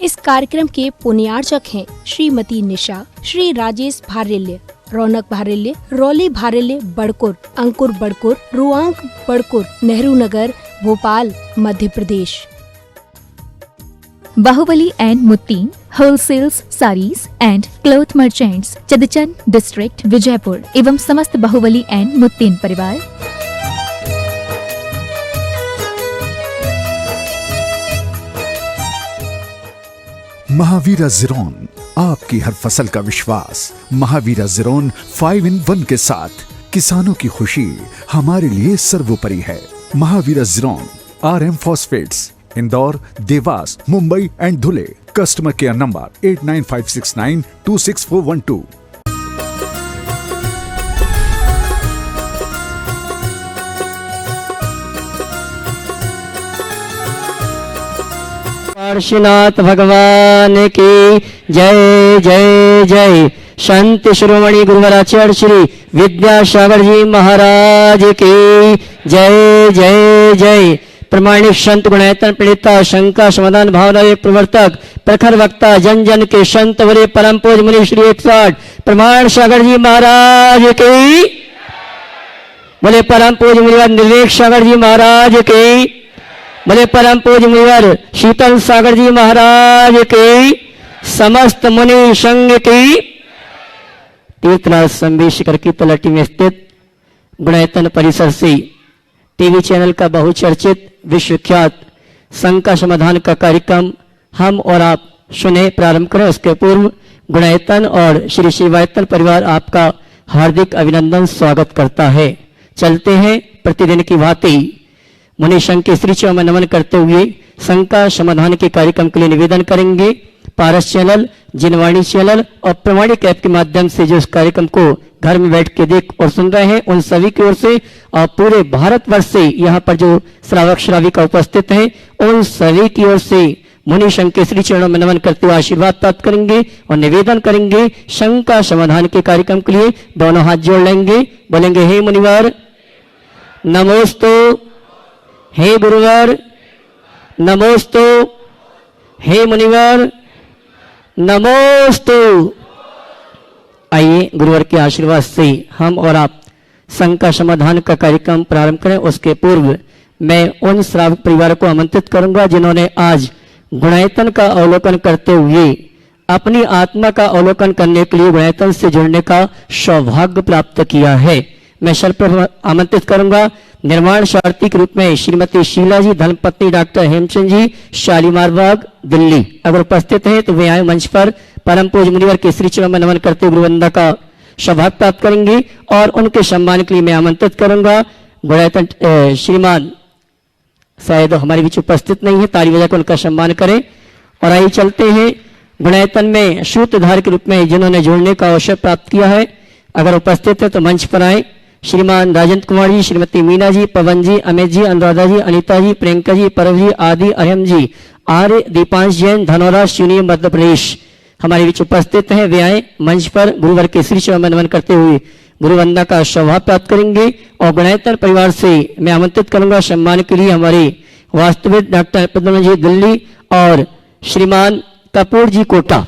इस कार्यक्रम के पुण्यार्चक हैं Shrimati Nisha, Shri Rajesh Bharalya, Raunak Bharalya, Rauli Bharalya Badkur, Ankur Badkur, Ruank Badkur, Nehru Nagar, Bhopal, Madhya Pradesh. Bahubali and Muttin wholesales saris and cloth merchants, Chadchan district, Vijaypur एवं समस्त बाहुबली एंड मुत्तीन परिवार। महावीरा ज़ीरोन, आपकी हर फसल का विश्वास। महावीरा ज़ीरोन 5 in 1 के साथ किसानों की खुशी हमारे लिए सर्वोपरि है। महावीरा ज़ीरोन RM phosphates, Indore, Dewas, Mumbai and Dhule. Customer care number 8956926412। Kashinath भगवान की जय जय जय। संत शिरोमणि गुरुवराचार्य श्री विद्यासागर जी महाराज की जय जय जय। प्रमाणिक संत गुणायतन प्रणेता, शंका समाधान भावना एक प्रवर्तक, प्रखर वक्ता, जन जन के संत बड़े परम पूज मुनि श्री 108 प्रमाण सागर जी महाराज की, बोले परम पूज मुनिवर निर्वेक सागर जी महाराज की, बोले परम पूज मुनिवर शीतल सागर जी महाराज की, समस्त मुनि संघ की। तीर्थराज संबी शिखर की तलहटी में स्थित गुणायतन परिसर से टीवी चैनल का बहुचर्चित विश्वविख्यात संघ का समाधान का कार्यक्रम हम और आप सुने प्रारंभ करें। उसके पूर्व गुणायतन और श्री शिवायतन परिवार आपका हार्दिक अभिनंदन स्वागत करता है। चलते हैं प्रतिदिन की भांति मुनि संघ के श्री चरण में नमन करते हुए संघ का समाधान के कार्यक्रम के लिए निवेदन करेंगे। पारस चैनल, जिनवाणी चैनल और प्रमाणिक ऐप के माध्यम से जो इस कार्यक्रम को घर में बैठ के देख और सुन रहे हैं, उन सभी की ओर से और पूरे भारतवर्ष से यहाँ पर जो श्रावक श्राविका उपस्थित हैं, उन सभी की ओर से मुनि संघ के श्री चरणों में नमन करते हुए आशीर्वाद प्राप्त करेंगे और निवेदन करेंगे। संघ का समाधान के कार्यक्रम के लिए दोनों हाथ जोड़ लेंगे, बोलेंगे हे मुनिवर नमोस्तु, हे गुरुवर नमोस्तु, हे मुनिवर नमोस्तु। आइए गुरुवर के आशीर्वाद से हम और आप संघ का समाधान का कार्यक्रम प्रारंभ करें। उसके पूर्व मैं उन श्रावक परिवार को आमंत्रित करूंगा जिन्होंने आज गुणायतन का अवलोकन करते हुए अपनी आत्मा का अवलोकन करने के लिए गुणायतन से जुड़ने का सौभाग्य प्राप्त किया है। मैं सर्वप्रथम आमंत्रित करूंगा निर्माण सारथी के रूप में श्रीमती शीला जी, धर्मपत्नी डॉक्टर हेमचंद जी, शालीमार बाग, दिल्ली। अगर उपस्थित हैं तो वे आए मंच पर परम पूज मुनिवर के श्री चरण में नमन करते हुए गुरुवंदना का सौभाग्य प्राप्त करेंगे और उनके सम्मान के लिए मैं आमंत्रित करूंगा गुणायतन श्रीमान, शायद हमारे बीच उपस्थित नहीं है, ताली बजा कर उनका सम्मान करें। और आइए चलते हैं गुणायतन में सूत्रधार के रूप में जिन्होंने जुड़ने का अवसर प्राप्त किया है, अगर उपस्थित है तो मंच पर आए। श्रीमान राजेंद्र कुमार जी, श्रीमती मीना जी, पवन जी, अमित जी, अनुराधा जी, अनीता जी, प्रियंका जी, परव जी, आदि, अरहम जी, आर्य, दीपांश जैन, धनौरा, शिवनी, मध्य प्रदेश हमारे बीच उपस्थित हैं। वे आए मंच पर गुरुवर के श्री चरण में नमन करते हुए गुरुवंदना का सौभाग्य प्राप्त करेंगे। और गुणायतन परिवार से मैं आमंत्रित करूंगा सम्मान के लिए हमारे वास्तविक डॉक्टर पद्म जी दिल्ली और श्रीमान कपूर जी कोटा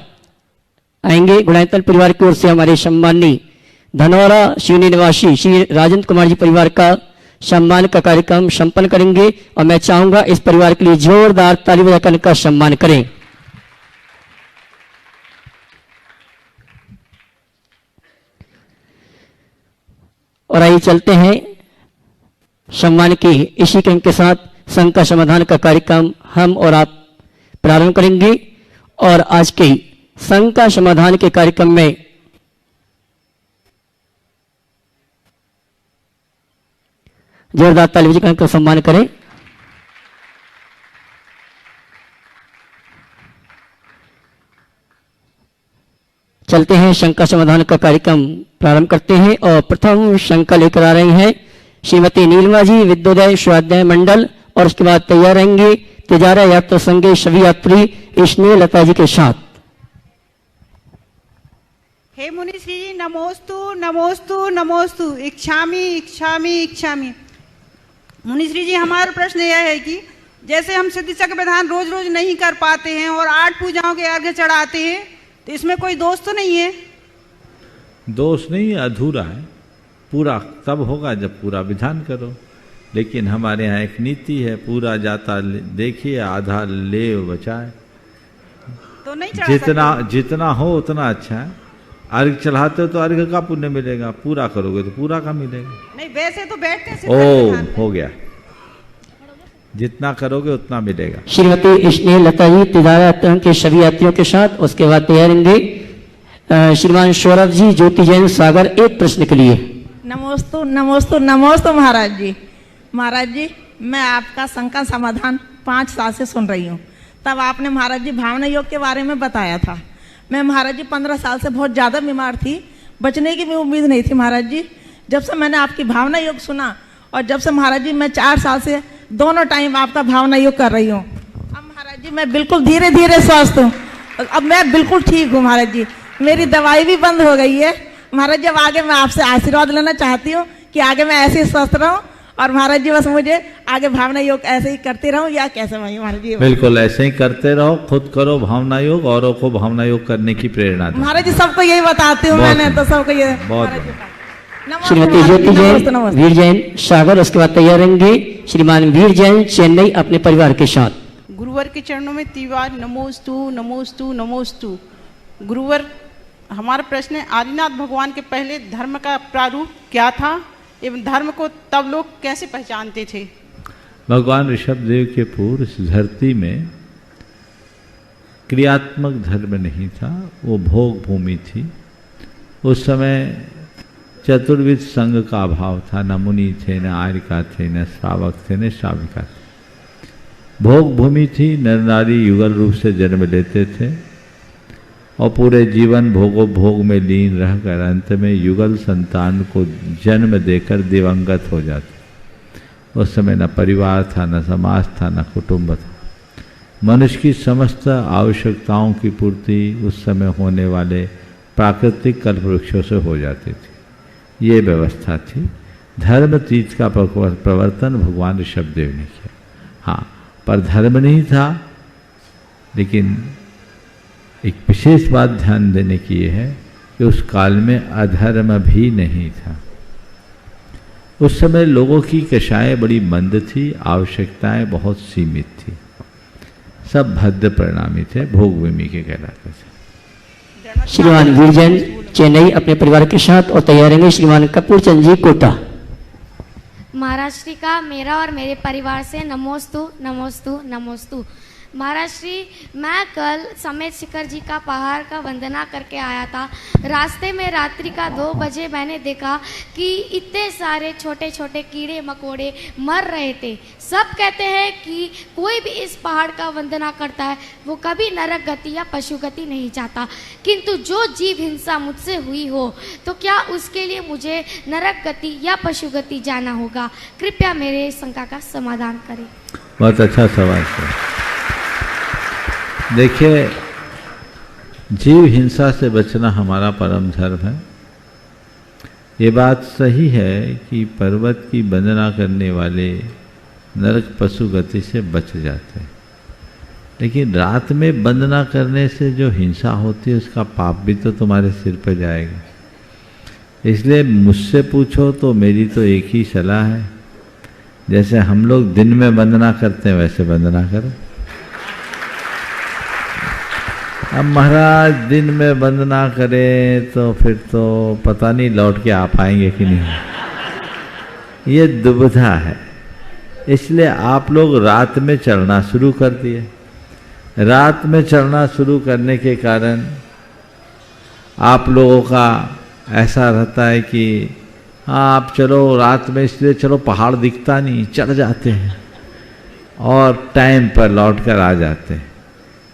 आएंगे। गुणायतन परिवार की ओर से हमारे सम्मानी धनौरा शिवनी निवासी श्री राजेंद्र कुमार जी परिवार का सम्मान का कार्यक्रम संपन्न करेंगे और मैं चाहूंगा इस परिवार के लिए जोरदार ताली बजाकर इनका सम्मान करें। और आइए चलते हैं सम्मान की इसी क्रम के साथ संघ का समाधान का कार्यक्रम हम और आप प्रारंभ करेंगे। और आज के संघ का समाधान के कार्यक्रम में जोरदार ताली बजाकर का सम्मान करें। चलते हैं संघ का समाधान का कार्यक्रम प्रारंभ करते हैं और प्रथम संघ का लेकर आ रही हैं श्रीमती नीलिमा जी, विद्योदय स्वाध्याय मंडल। और उसके बाद तैयार रहेंगे तिजारा यात्रा संघ के सभी यात्री स्नेह लता जी के साथ। हे मुनि श्री जी नमोस्तु नमोस्तु नमोस्तु, इच्छामि इच्छामि इच्छामि। मुनि श्री जी हमारा प्रश्न यह है कि जैसे हम सिद्धि चक्र विधान रोज रोज नहीं कर पाते हैं और 8 पूजाओं के अर्घ्य चढ़ाते हैं, तो इसमें कोई दोष तो नहीं है? दोष नहीं, अधूरा है। पूरा तब होगा जब पूरा विधान करो। लेकिन हमारे यहाँ एक नीति है, पूरा जाता देखिए आधा ले बचाए। तो नहीं चढ़ा जितना हो उतना अच्छा है। अर्घ चढ़ाते हो तो अर्घ का पुण्य मिलेगा, पूरा करोगे तो पूरा का मिलेगा। नहीं, वैसे तो बैठते हैं सिद्धि चक्र विधान में। हो गया, जितना करोगे उतना मिलेगा। श्रीमती स्नेह लता जी तीर्थ के सभी यात्रियों के साथ, उसके बाद तैयार होंगे श्रीमान सौरभ जी ज्योति जैन सागर एक प्रश्न के लिए। नमोस्तु नमोस्तु नमोस्तु महाराज जी। महाराज जी, मैं आपका शंका समाधान 5 साल से सुन रही हूँ। तब आपने महाराज जी भावना योग के बारे में बताया था। मैं महाराज जी 15 साल से बहुत ज़्यादा बीमार थी, बचने की भी उम्मीद नहीं थी महाराज जी। जब से मैंने आपकी भावना योग सुना और जब से महाराज जी मैं 4 साल से दोनों टाइम आपका भावना योग कर रही हूँ। अब महाराज जी मैं बिल्कुल धीरे धीरे स्वस्थ हूँ, अब मैं बिल्कुल ठीक हूँ महाराज जी। मेरी दवाई भी बंद हो गई है महाराज जी। अब आगे मैं आपसे आशीर्वाद लेना चाहती हूँ कि आगे मैं ऐसे ही स्वस्थ रहूँ और महाराज जी बस मुझे आगे भावना योग ऐसे ही करती रहूँ, या कैसे भाई महाराज जी? बिल्कुल ऐसे ही करते रहो, खुद करो भावना योग, औरों को भावना योग करने की प्रेरणा दो। महाराज जी सबको यही बताती हूँ मैंने, तो सबको ये श्रीमती ज्योति जैन वीर जैन सागर, उसके बाद तैयार रहेंगे श्रीमान वीर जैन चेन्नई अपने परिवार के साथ। गुरुवर के चरणों में तीवार नमोस्तु नमोस्तु नमोस्तु। गुरुवर, हमारा प्रश्न है, आदिनाथ भगवान के पहले धर्म का प्रारूप क्या था एवं धर्म को तब लोग कैसे पहचानते थे? भगवान ऋषभ देव के पूर्व इस धरती में क्रियात्मक धर्म नहीं था, वो भोग भूमि थी। उस समय चतुर्विध संघ का अभाव था, न मुनि थे, न आर्यिका थे, न श्रावक थे, न श्राविका थे। भोग भूमि थी, नर नारी युगल रूप से जन्म लेते थे और पूरे जीवन भोग में लीन रहकर अंत में युगल संतान को जन्म देकर दिवंगत हो जाते। उस समय न परिवार था, न समाज था, न कुटुंब था। मनुष्य की समस्त आवश्यकताओं की पूर्ति उस समय होने वाले प्राकृतिक कल्पवृक्षों से हो जाती थी। ये व्यवस्था थी। धर्मतीत का प्रवर्तन भगवान ऋषभदेव ने किया। हाँ, पर धर्म नहीं था। लेकिन एक विशेष बात ध्यान देने की ये है कि उस काल में अधर्म भी नहीं था। उस समय लोगों की कषाएं बड़ी मंद थी, आवश्यकताएं बहुत सीमित थी, सब भद्र परिणामी थे, भोग भूमि के कहलाते थे। श्रीमान वीर जैन चेन्नई अपने परिवार के साथ, और तैयार रहेंगे श्रीमान कपूर चंद जी कोटा। महाराज श्री का मेरा और मेरे परिवार से नमोस्तु नमोस्तु नमोस्तु। महाराज श्री, मैं कल समेत शिखर जी का पहाड़ का वंदना करके आया था। रास्ते में रात्रि का 2 बजे मैंने देखा कि इतने सारे छोटे छोटे कीड़े मकोड़े मर रहे थे। सब कहते हैं कि कोई भी इस पहाड़ का वंदना करता है वो कभी नरक गति या पशु गति नहीं चाहता, किंतु जो जीव हिंसा मुझसे हुई हो तो क्या उसके लिए मुझे नरक गति या पशु गति जाना होगा? कृपया मेरे शंका का समाधान करें। बहुत अच्छा सवाल है। देखिए, जीव हिंसा से बचना हमारा परम धर्म है। ये बात सही है कि पर्वत की वंदना करने वाले नरक पशु गति से बच जाते हैं, लेकिन रात में वंदना करने से जो हिंसा होती है उसका पाप भी तो तुम्हारे सिर पर जाएगा। इसलिए मुझसे पूछो तो मेरी तो एक ही सलाह है, जैसे हम लोग दिन में वंदना करते हैं वैसे वंदना करो। अब महाराज दिन में वंदना करें तो फिर तो पता नहीं लौट के आ पाएंगे कि नहीं, ये दुविधा है। इसलिए आप लोग रात में चढ़ना शुरू कर दिए। रात में चढ़ना शुरू करने के कारण आप लोगों का ऐसा रहता है कि हाँ आप चलो रात में, इसलिए चलो पहाड़ दिखता नहीं, चढ़ जाते हैं और टाइम पर लौट कर आ जाते हैं।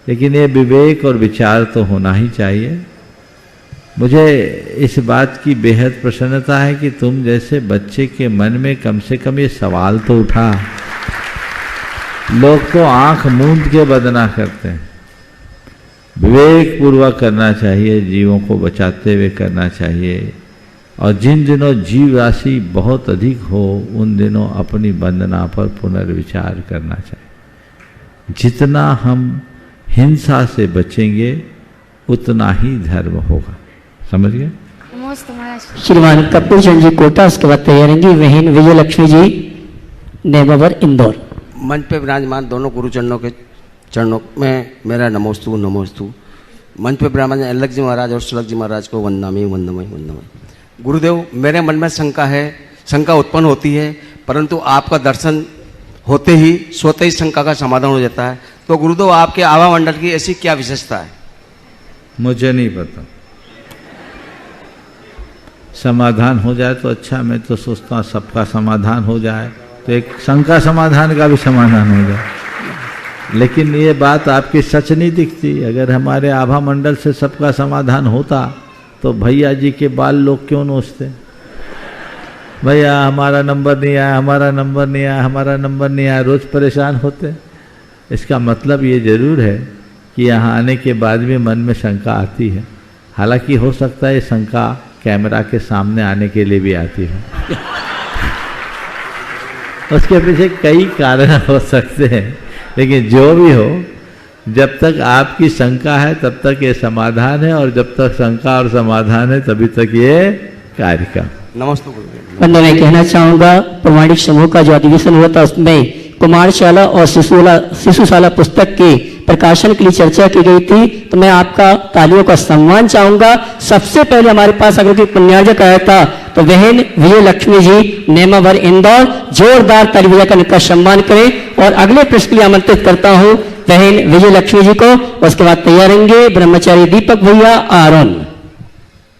लेकिन ये विवेक और विचार तो होना ही चाहिए। मुझे इस बात की बेहद प्रसन्नता है कि तुम जैसे बच्चे के मन में कम से कम ये सवाल तो उठा। लोग तो आंख मूंद के वंदना करते हैं। विवेक पूर्वक करना चाहिए, जीवों को बचाते हुए करना चाहिए। और जिन दिनों जीव राशि बहुत अधिक हो उन दिनों अपनी वंदना पर पुनर्विचार करना चाहिए। जितना हम हिंसा से बचेंगे उतना ही धर्म होगा। समझ गए? नमोस्तु महाराज श्री। श्रीमान कपूर चंद जी कोटा, उसके बाद तैयारेंगी बहन विजय लक्ष्मी जी नेमावर इंदौर। मंच पे विराजमान दोनों गुरुचरणों के चरणों में मेरा नमोस्तु नमोस्तु। मंच पे विराजमान अलग जी महाराज और सुलग जी महाराज को वंदनामि वंदनामि वंदनामि। गुरुदेव, मेरे मन में शंका है, शंका उत्पन्न होती है, परंतु आपका दर्शन होते ही स्वतः ही शंका का समाधान हो जाता है। तो गुरुदेव, आपके आभा मंडल की ऐसी क्या विशेषता है? मुझे नहीं पता। समाधान हो जाए तो अच्छा। मैं तो सोचता हूँ सबका समाधान हो जाए तो एक शंका समाधान का भी समाधान हो जाए। लेकिन ये बात आपकी सच नहीं दिखती। अगर हमारे आभा मंडल से सबका समाधान होता तो भैया जी के बाल लोग क्यों नोचते? भैया हमारा नंबर नहीं आया, हमारा नंबर नहीं आया, हमारा नंबर नहीं आया, रोज परेशान होते। इसका मतलब ये जरूर है कि यहाँ आने के बाद भी मन में शंका आती है। हालांकि हो सकता है ये शंका कैमरा के सामने आने के लिए भी आती है। उसके पीछे कई कारण हो सकते हैं, लेकिन जो भी हो, जब तक आपकी शंका है तब तक ये समाधान है, और जब तक शंका और समाधान है तभी तक ये कार्यक्रम। नमस्ते गुरुदेव। बंधु, मैं कहना चाहूंगा प्रमाणिक समूह का जो अधिवेशन हुआ था उसमें कुमारशाला और शिशुशाला पुस्तक के प्रकाशन के लिए चर्चा की गई थी। तो मैं आपका तालियों का सम्मान चाहूंगा। सबसे पहले हमारे पास अगर कोई पुण्यार्जक आया था तो बहन विजय लक्ष्मी जी नेमावर इंदौर, जोरदार ताली बजाकर उनका सम्मान करें। और अगले प्रश्न के लिए आमंत्रित करता हूं बहन विजय लक्ष्मी जी को। उसके बाद तैयारेंगे ब्रह्मचारी दीपक भैया आरोन।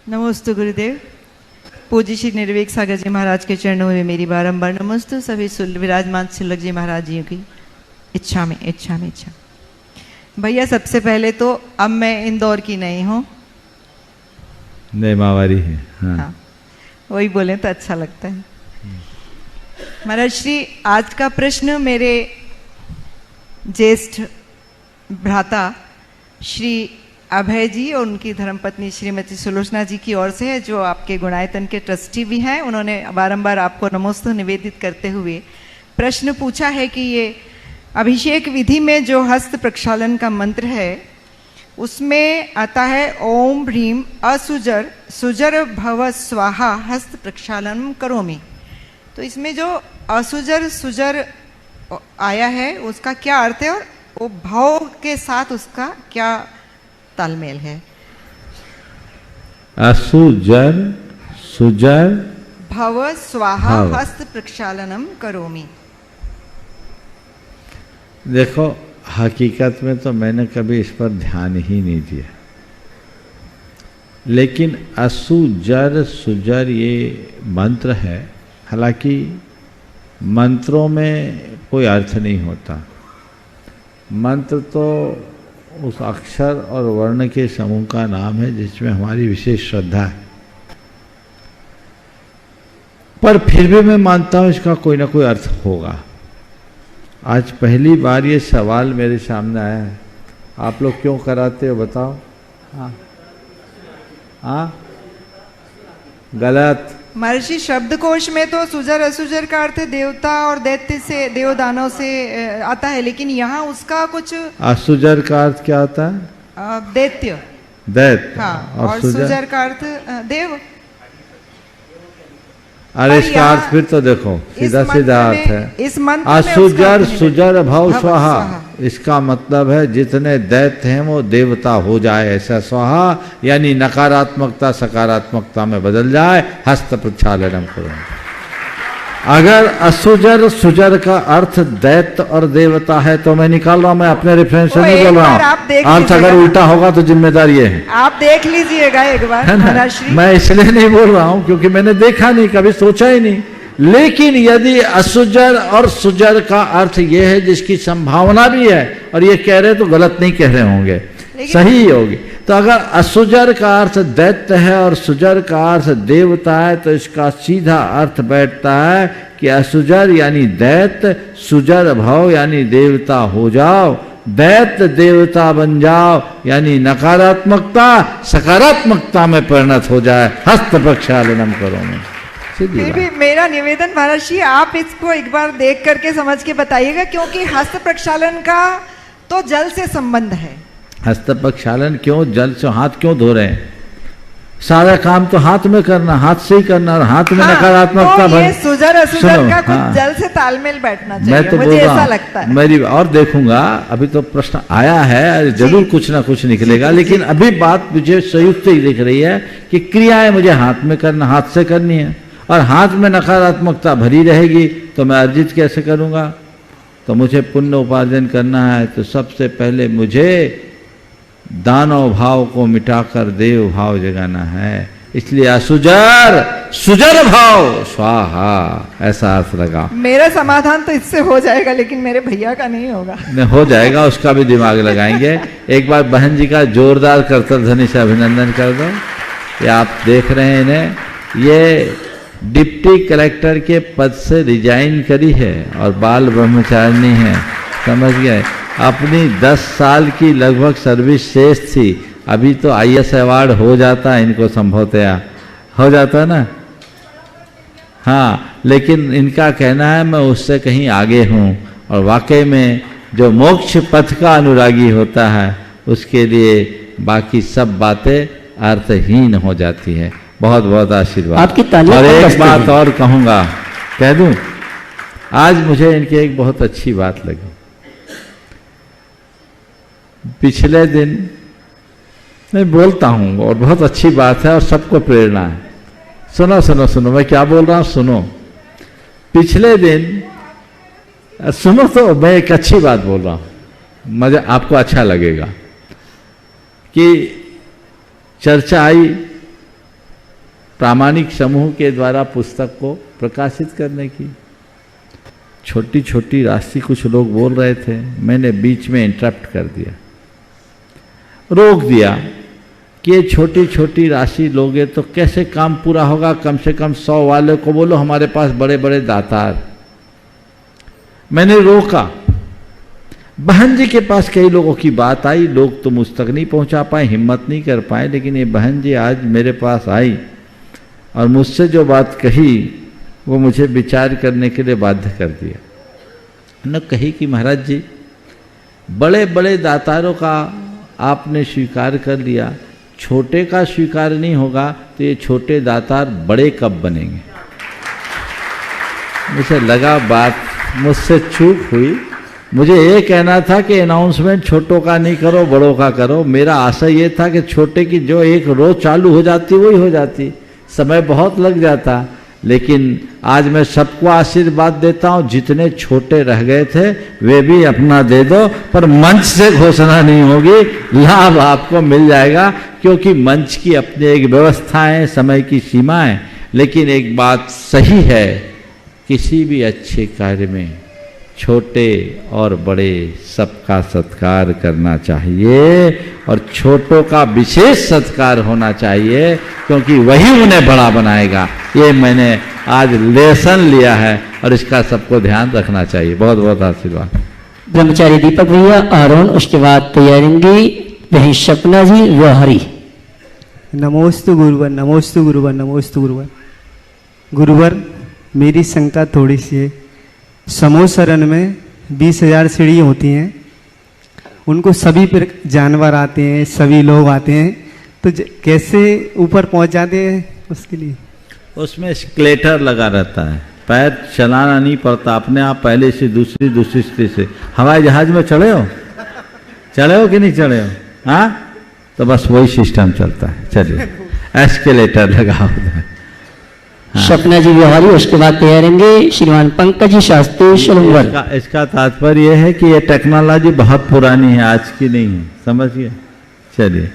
नमोस्तु गुरुदेव। पूज्य श्री निर्वेक सागर जी महाराज के चरणों में मेरी बारंबार नमस्तु। सभी विराजमान सुलग जी महाराज जी की इच्छा में भैया, सबसे पहले तो अब मैं इंदौर की नहीं हूँ, नेमावारी है। हाँ। वही बोले तो अच्छा लगता है। महाराज श्री, आज का प्रश्न मेरे ज्येष्ठ भ्राता श्री अभय जी और उनकी धर्मपत्नी श्रीमती सुलोचना जी की ओर से है, जो आपके गुणायतन के ट्रस्टी भी हैं। उन्होंने बारंबार आपको नमोस्तु निवेदित करते हुए प्रश्न पूछा है कि ये अभिषेक विधि में जो हस्त प्रक्षालन का मंत्र है उसमें आता है ओम ह्रीम असुजर सुजर भव स्वाहा हस्त प्रक्षालनम करोमि। तो इसमें जो असुजर सुजर आया है उसका क्या अर्थ है और वो भाव के साथ उसका क्या तालमेल है? असुजर सुजर भव स्वाहा हस्त प्रक्षालनम करोमि। देखो, हकीकत में तो मैंने कभी इस पर ध्यान ही नहीं दिया, लेकिन असुजर सुजर ये मंत्र है। हालांकि मंत्रों में कोई अर्थ नहीं होता। मंत्र तो उस अक्षर और वर्ण के समूह का नाम है जिसमें हमारी विशेष श्रद्धा है। पर फिर भी मैं मानता हूं इसका कोई ना कोई अर्थ होगा। आज पहली बार ये सवाल मेरे सामने आया है। आप लोग क्यों कराते हो बताओ? हाँ, गलत। महर्षि, शब्दकोश में तो सुजर असुजर का अर्थ देवता और दैत्य से, देव दानव से आता है, लेकिन यहाँ उसका कुछ असुजर का अर्थ क्या होता है? दैत्य। दैत्य। हाँ, और सुजर का अर्थ देव। अरे इसका अर्थ फिर तो देखो, सीधा सीधा अर्थ है। असुजर सुजर भव स्वाहा, इसका मतलब है जितने दैत्य हैं वो देवता हो जाए ऐसा स्वाहा, यानी नकारात्मकता सकारात्मकता में बदल जाए। हस्त प्रक्षालनम करो। अगर असुजर सुजर का अर्थ दैत्य और देवता है तो मैं निकाल रहा हूं, मैं अपने रेफरेंस से नहीं बोल रहा हूं। अर्थ अगर उल्टा होगा तो जिम्मेदार ये है। आप देख लीजिएगा एक बार। मैं इसलिए नहीं बोल रहा हूं क्योंकि मैंने देखा नहीं, कभी सोचा ही नहीं। लेकिन यदि असुजर और सुजर का अर्थ ये है जिसकी संभावना भी है, और ये कह रहे तो गलत नहीं कह रहे होंगे, सही होगी। तो अगर असुजर का अर्थ दैत्य है और सुजर का अर्थ देवता है तो इसका सीधा अर्थ बैठता है कि असुजर यानी दैत्य, सुजर भव यानी देवता हो जाओ, दैत्य देवता बन जाओ, यानी नकारात्मकता सकारात्मकता में परिणत हो जाए। हस्त प्रक्षालनम करो। मैं फिर भी मेरा निवेदन महर्षि, आप इसको एक बार देख करके समझ के बताइएगा, क्योंकि हस्त प्रक्षालन का तो जल से संबंध है। हस्त प्रक्षालन क्यों? जल से हाथ क्यों धो रहे हैं? सारा काम तो हाथ में करना, हाथ से ही करना, और हाथ में नकारात्मकता तो ये सुजर असुजर का कुछ हाँ। जल से तालमेल बैठना मैं चाहिए, तो मुझे बोल रहा ऐसा हूं, लगता है। मेरी और देखूंगा, अभी तो प्रश्न आया है, जरूर कुछ ना कुछ निकलेगा, लेकिन अभी बात मुझे संयुक्त ही दिख रही है कि क्रियाएं मुझे हाथ में करना, हाथ से करनी है, और हाथ में नकारात्मकता भरी रहेगी तो मैं अर्जित कैसे करूंगा? तो मुझे पुण्य उपार्जन करना है तो सबसे पहले मुझे दानव भाव को मिटाकर देव भाव जगाना है। इसलिए असुजर सुजर भाव स्वाहा, ऐसा अर्थ लगा। मेरा समाधान तो इससे हो जाएगा, लेकिन मेरे भैया का नहीं होगा। नहीं हो जाएगा, उसका भी दिमाग लगाएंगे। एक बार बहन जी का जोरदार करतल ध्वनि से अभिनंदन कर दो। ये आप देख रहे हैं इन्हें, ये डिप्टी कलेक्टर के पद से रिजाइन करी है और बाल ब्रह्मचारिणी है, समझ गए। अपनी 10 साल की लगभग सर्विस शेष थी, अभी तो IAS अवार्ड हो जाता है इनको, संभवतया हो जाता है ना, हाँ, लेकिन इनका कहना है मैं उससे कहीं आगे हूँ। और वाकई में जो मोक्ष पथ का अनुरागी होता है उसके लिए बाकी सब बातें अर्थहीन हो जाती है। बहुत बहुत आशीर्वाद। आपकी तालियां और एक बजती बात हैं। और कहूँगा, कह दूँ, आज मुझे इनकी एक बहुत अच्छी बात लगी। पिछले दिन मैं बोलता हूँ और बहुत अच्छी बात है और सबको प्रेरणा है। सुनो सुनो सुनो, मैं क्या बोल रहा हूँ सुनो। पिछले दिन सुनो तो मैं एक अच्छी बात बोल रहा हूँ, मजा आपको अच्छा लगेगा। कि चर्चा आई प्रामाणिक समूह के द्वारा पुस्तक को प्रकाशित करने की। छोटी छोटी राशि कुछ लोग बोल रहे थे, मैंने बीच में इंटरप्ट कर दिया, रोक दिया कि ये छोटी छोटी राशि लोगे तो कैसे काम पूरा होगा। कम से कम 100 वाले को बोलो हमारे पास बड़े बड़े दातार। मैंने रोका। बहन जी के पास कई लोगों की बात आई, लोग तो मुझ तक नहीं पहुंचा पाए, हिम्मत नहीं कर पाए, लेकिन ये बहन जी आज मेरे पास आई और मुझसे जो बात कही वो मुझे विचार करने के लिए बाध्य कर दिया। न कही कि महाराज जी, बड़े बड़े दातारों का आपने स्वीकार कर लिया, छोटे का स्वीकार नहीं होगा तो ये छोटे दातार बड़े कब बनेंगे। मुझे लगा बात मुझसे चूक हुई। मुझे ये कहना था कि अनाउंसमेंट छोटों का नहीं करो, बड़ों का करो। मेरा आशय ये था कि छोटे की जो एक रोज चालू हो जाती वही हो जाती, समय बहुत लग जाता। लेकिन आज मैं सबको आशीर्वाद देता हूँ, जितने छोटे रह गए थे वे भी अपना दे दो, पर मंच से घोषणा नहीं होगी, लाभ आपको मिल जाएगा, क्योंकि मंच की अपनी एक व्यवस्था है, समय की सीमा है। लेकिन एक बात सही है, किसी भी अच्छे कार्य में छोटे और बड़े सबका सत्कार करना चाहिए और छोटों का विशेष सत्कार होना चाहिए, क्योंकि वही उन्हें बड़ा बनाएगा। ये मैंने आज लेसन लिया है और इसका सबको ध्यान रखना चाहिए। बहुत बहुत आशीर्वाद। ब्रह्मचारी दीपक भैया और उसके बाद तैयारेंगी बहन सपना जी रोहरी। नमोस्तु गुरुवर, नमोस्तु गुरुवर, नमोस्तु गुरुवर। गुरुवर, मेरी शंका थोड़ी सी है। समूह शरण में 20,000 सीढ़ी होती हैं, उनको सभी पर जानवर आते हैं, सभी लोग आते हैं, तो कैसे ऊपर पहुंच जाते हैं उसके लिए? उसमें स्केलेटर लगा रहता है, पैर चलाना नहीं पड़ता, अपने आप पहले से दूसरी से। हवाई जहाज में चढ़े हो कि नहीं चढ़े हो? हाँ, तो बस वही सिस्टम चलता है। चलिए, एस्केलेटर लगा होता है। हाँ। सपना जी बिहारी, उसके बाद तैयारेंगे श्रीमान पंकज जी शास्त्री शलंगर। इसका तात्पर्य यह है कि ये टेक्नोलॉजी बहुत पुरानी है, आज की नहीं है, समझिए। चलिए,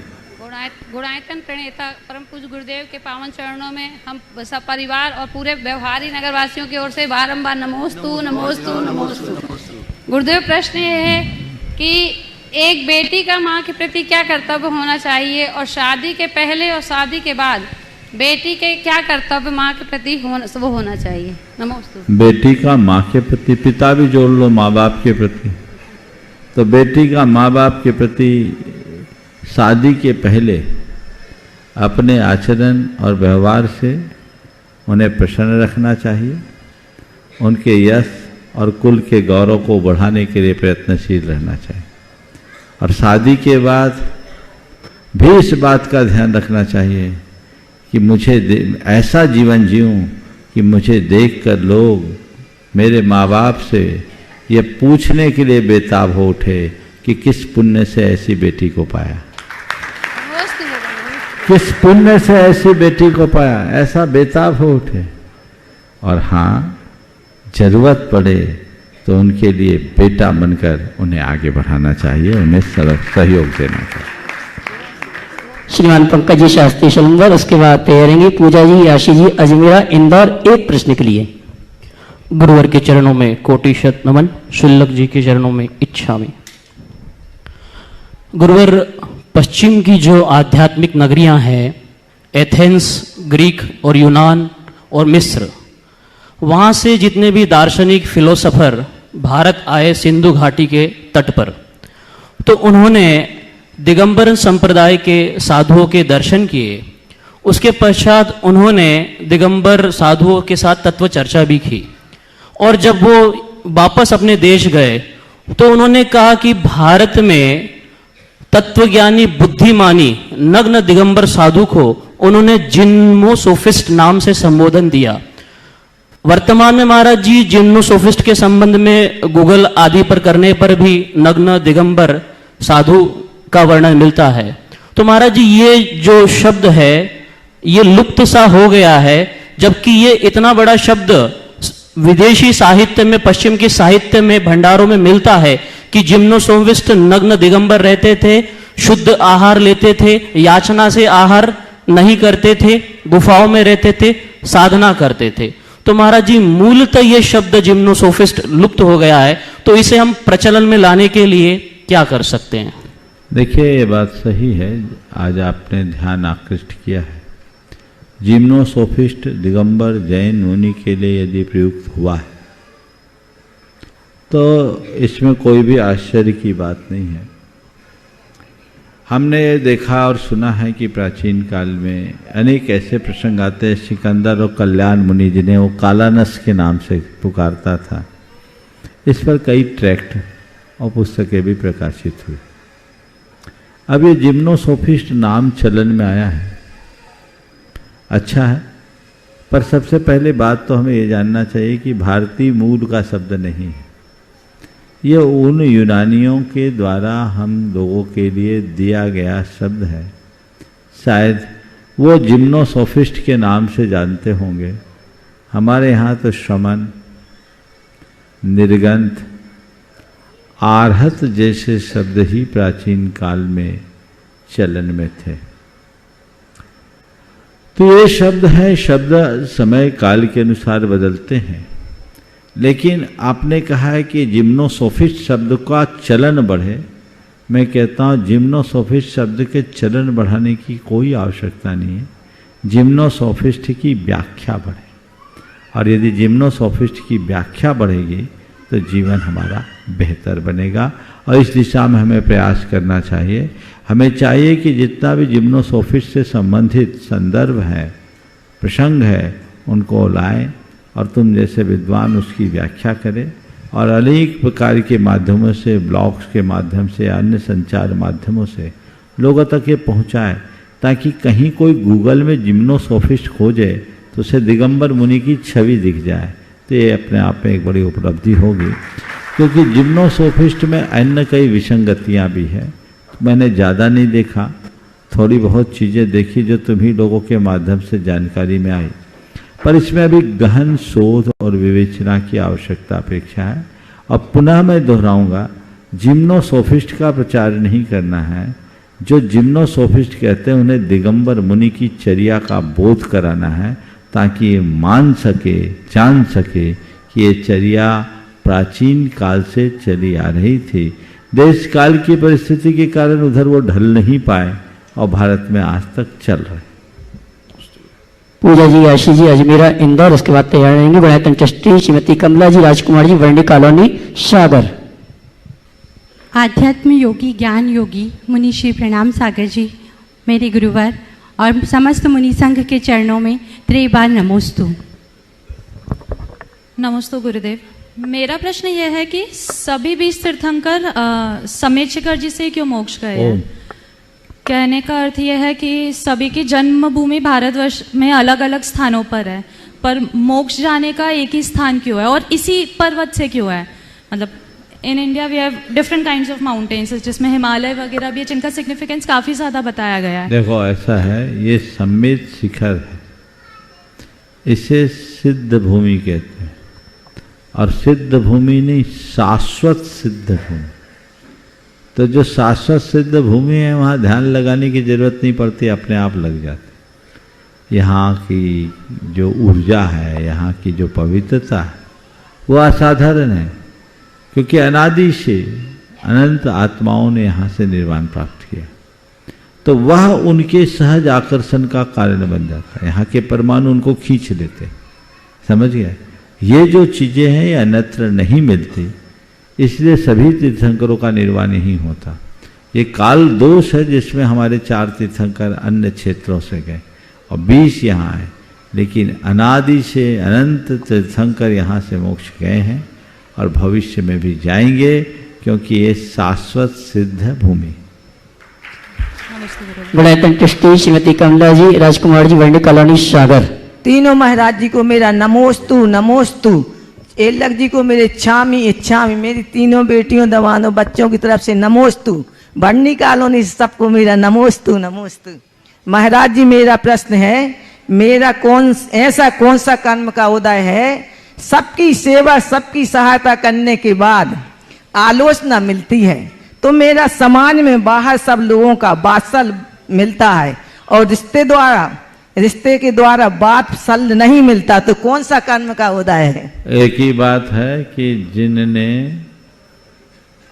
गुणायतन प्रणेता परम पूज्य गुरुदेव के पावन चरणों में हम सब परिवार और पूरे व्यवहारी नगरवासियों की ओर से बारंबार नमोस्तु नमोस्तु नमोस्तु। गुरुदेव, प्रश्न ये है कि एक बेटी का माँ के प्रति क्या कर्तव्य होना चाहिए, और शादी के पहले और शादी के बाद बेटी के क्या कर्तव्य माँ के प्रति वो होना चाहिए? नमोस्तु। बेटी का माँ के प्रति, पिता भी जोड़ लो, माँ बाप के प्रति। तो बेटी का माँ बाप के प्रति शादी के पहले अपने आचरण और व्यवहार से उन्हें प्रसन्न रखना चाहिए, उनके यश और कुल के गौरव को बढ़ाने के लिए प्रयत्नशील रहना चाहिए। और शादी के बाद भी इस बात का ध्यान रखना चाहिए कि मुझे ऐसा जीवन जीऊं कि मुझे देखकर लोग मेरे माँ बाप से ये पूछने के लिए बेताब हो उठे कि किस पुण्य से ऐसी बेटी को पाया, किस पुण्य से ऐसी बेटी को पाया, ऐसा बेताब हो उठे। और हाँ, जरूरत पड़े तो उनके लिए बेटा बनकर उन्हें आगे बढ़ाना चाहिए, उन्हें सहयोग देना चाहिए। श्रीमान पंकज जी शास्त्री शलंगर, उसके बाद तैयारेंगे पूजा जी आशीष जी अजमेरा इंदौर। एक प्रश्न के लिए गुरुवर के चरणों में कोटि शत नमन, शुल्लक जी के चरणों में इच्छा में। गुरुवर, पश्चिम की जो आध्यात्मिक नगरियां हैं, एथेंस, ग्रीक और यूनान और मिस्र, वहाँ से जितने भी दार्शनिक फिलोसफर भारत आए सिंधु घाटी के तट पर, तो उन्होंने दिगंबर संप्रदाय के साधुओं के दर्शन किए। उसके पश्चात उन्होंने दिगंबर साधुओं के साथ तत्व चर्चा भी की, और जब वो वापस अपने देश गए तो उन्होंने कहा कि भारत में तत्वज्ञानी बुद्धिमानी नग्न दिगंबर साधु को उन्होंने जिम्नोसोफिस्ट नाम से संबोधन दिया। वर्तमान में महाराज जी जिम्नोसोफिस्ट के संबंध में गूगल आदि पर करने पर भी नग्न दिगंबर साधु का वर्णन मिलता है। तो महाराज जी, ये जो शब्द है ये लुप्त सा हो गया है, जबकि ये इतना बड़ा शब्द विदेशी साहित्य में, पश्चिम के साहित्य में, भंडारों में मिलता है कि जिम्नोसोफिस्ट नग्न दिगंबर रहते थे, शुद्ध आहार लेते थे, याचना से आहार नहीं करते थे, गुफाओं में रहते थे, साधना करते थे। तो महाराज जी, मूलतः ये शब्द जिम्नोसोफिस्ट लुप्त हो गया है, तो इसे हम प्रचलन में लाने के लिए क्या कर सकते हैं? देखिए, ये बात सही है, आज आपने ध्यान आकृष्ट किया है। जिम्नोसोफिस्ट दिगंबर जैन मुनि के लिए यदि प्रयुक्त हुआ है तो इसमें कोई भी आश्चर्य की बात नहीं है। हमने ये देखा और सुना है कि प्राचीन काल में अनेक ऐसे प्रसंग आते हैं। सिकंदर और कल्याण मुनि, जिन्हें वो कालानस के नाम से पुकारता था, इस पर कई ट्रैक्ट और पुस्तकें भी प्रकाशित हुई। अब ये जिम्नोसोफिस्ट नाम चलन में आया है, अच्छा है, पर सबसे पहले बात तो हमें ये जानना चाहिए कि भारतीय मूल का शब्द नहीं है। ये उन यूनानियों के द्वारा हम लोगों के लिए दिया गया शब्द है। शायद वो जिम्नोसोफिस्ट के नाम से जानते होंगे। हमारे यहाँ तो श्रमण, निर्गंथ, आर्हत जैसे शब्द ही प्राचीन काल में चलन में थे। तो ये शब्द है, शब्द समय काल के अनुसार बदलते हैं। लेकिन आपने कहा है कि जिम्नोसोफिस्ट शब्द का चलन बढ़े। मैं कहता हूँ जिम्नोसोफिस्ट शब्द के चलन बढ़ाने की कोई आवश्यकता नहीं है। जिम्नोसोफिस्ट की व्याख्या बढ़े, और यदि जिम्नोसोफिस्ट की व्याख्या बढ़ेगी तो जीवन हमारा बेहतर बनेगा, और इस दिशा में हमें प्रयास करना चाहिए। हमें चाहिए कि जितना भी जिम्नोसोफिस्ट से संबंधित संदर्भ है, प्रसंग है, उनको लाएं और तुम जैसे विद्वान उसकी व्याख्या करें, और अनेक प्रकार के माध्यमों से, ब्लॉग्स के माध्यम से, अन्य संचार माध्यमों से लोगों तक ये पहुँचाएँ, ताकि कहीं कोई गूगल में जिम्नोसोफिस्ट खोजे तो उसे दिगंबर मुनि की छवि दिख जाए। तो ये अपने आप में एक बड़ी उपलब्धि होगी, क्योंकि जिम्नोसोफिस्ट में अन्य कई विसंगतियाँ भी हैं। मैंने ज़्यादा नहीं देखा, थोड़ी बहुत चीज़ें देखी जो तुम्ही लोगों के माध्यम से जानकारी में आई, पर इसमें अभी गहन शोध और विवेचना की आवश्यकता अपेक्षा है। अब पुनः मैं दोहराऊंगा, जिम्नोसोफिस्ट का प्रचार नहीं करना है। जो जिम्नोसोफिस्ट कहते हैं उन्हें दिगंबर मुनि की चर्या का बोध कराना है, ताकि ये मान सके, जान सके कि ये चर्या प्राचीन काल से चली आ रही थी। देश काल की परिस्थिति के कारण उधर वो ढल नहीं पाए और भारत में आज तक चल रहे। पूजा जी आशीष जी अजमेरा इंदौर, उसके बाद तैयार रहेंगे गुणायतन ट्रस्टी श्रीमती कमला जी राजकुमार जी वर्णी कॉलोनी सागर। आध्यात्म योगी, ज्ञान योगी मुनि श्री प्रणाम सागर जी, मेरे गुरुवर और समस्त मुनि संघ के चरणों में त्रिबार नमोस्तु। नमोस्तु गुरुदेव। मेरा प्रश्न यह है कि सभी 20 तीर्थंकर समेत शिखर जी से क्यों मोक्ष गए हैं? कहने का अर्थ यह है कि सभी की जन्मभूमि भारतवर्ष में अलग अलग स्थानों पर है, पर मोक्ष जाने का एक ही स्थान क्यों है और इसी पर्वत से क्यों है? मतलब in India we have different kinds of mountains, जिसमें हिमालय वगैरह भी है, जिनका सिग्निफिकेंस काफ़ी ज़्यादा बताया गया है। देखो ऐसा है, ये समेत शिखर है, इसे सिद्ध भूमि कहते हैं, और सिद्ध भूमि नहीं, शाश्वत सिद्ध भूमि। तो जो शाश्वत सिद्ध भूमि है वहाँ ध्यान लगाने की जरूरत नहीं पड़ती, अपने आप लग जाती। यहाँ की जो ऊर्जा है, यहाँ की जो पवित्रता है, वो असाधारण है, क्योंकि अनादि से अनंत आत्माओं ने यहाँ से निर्वाण प्राप्त किया। तो वह उनके सहज आकर्षण का कारण बन जाता है, यहाँ के परमाणु उनको खींच लेते। समझ गए? ये जो चीज़ें हैं ये अन्यत्र नहीं मिलती, इसलिए सभी तीर्थंकरों का निर्वाण नहीं होता। ये काल दोष है जिसमें हमारे 4 तीर्थंकर अन्य क्षेत्रों से गए और 20 यहाँ है, लेकिन अनादि से अनंत तीर्थंकर यहाँ से मोक्ष गए हैं और भविष्य में भी जाएंगे, क्योंकि ये शाश्वत सिद्ध भूमि। गुणायतन ट्रस्टी श्रीमती कमला जी, राजकुमार जी, वर्णी कॉलोनी, सागर। तीनों महाराज जी को मेरा नमोस्तु नमोस्तु। एलक जी को मेरे इच्छामी, मेरी तीनों बेटियों दवानों बच्चों की तरफ से नमोस्तु। वर्णी कॉलोनी सबको मेरा नमोस्तु नमोस्तु। महाराज जी मेरा प्रश्न है, मेरा कौन सा कर्म का उदय है, सबकी सेवा सबकी सहायता करने के बाद आलोचना मिलती है, तो मेरा समाज में बाहर सब लोगों का वात्सल मिलता है और रिश्ते के द्वारा बात सल नहीं मिलता, तो कौन सा कर्म का उदय है? एक ही बात है कि जिनने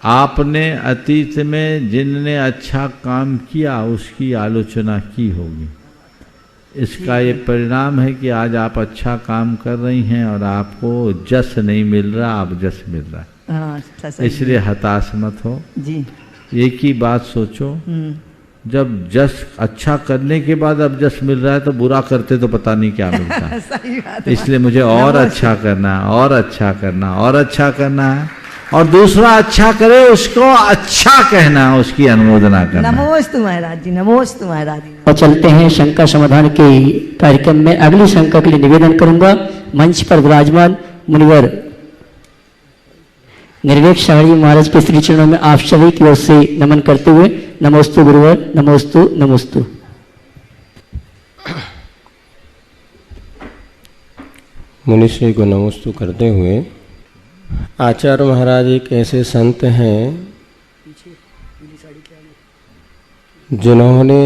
आपने अतीत में जिनने अच्छा काम किया उसकी आलोचना की होगी। इसका ये परिणाम है कि आज आप अच्छा काम कर रही हैं और आपको जस नहीं मिल रहा, आप जस मिल रहा है। हाँ, इसलिए हताश मत हो जी। एक ही बात सोचो, जब जस अच्छा करने के बाद अब जस मिल रहा है तो बुरा करते तो पता नहीं क्या मिलता है। सही बात है। इसलिए मुझे और अच्छा करना है, और अच्छा करना, और अच्छा करना है, और दूसरा अच्छा करे उसको अच्छा कहना, उसकी अनुमोदना करना। नमोस्तु महाराज जी, नमोस्तु महाराज जी। और चलते हैं शंका समाधान के कार्यक्रम में। अगली शंका के लिए निवेदन करूंगा मंच पर विराजमान मुनिवर निर्वेक सागर जी महाराज के श्री चरणों में आप सभी की ओर से नमन करते हुए नमोस्तु गुरुवर, नमोस्तु नमोस्तु। मुनिश्री को नमोस्तु करते हुए, आचार्य महाराज एक ऐसे संत हैं जिन्होंने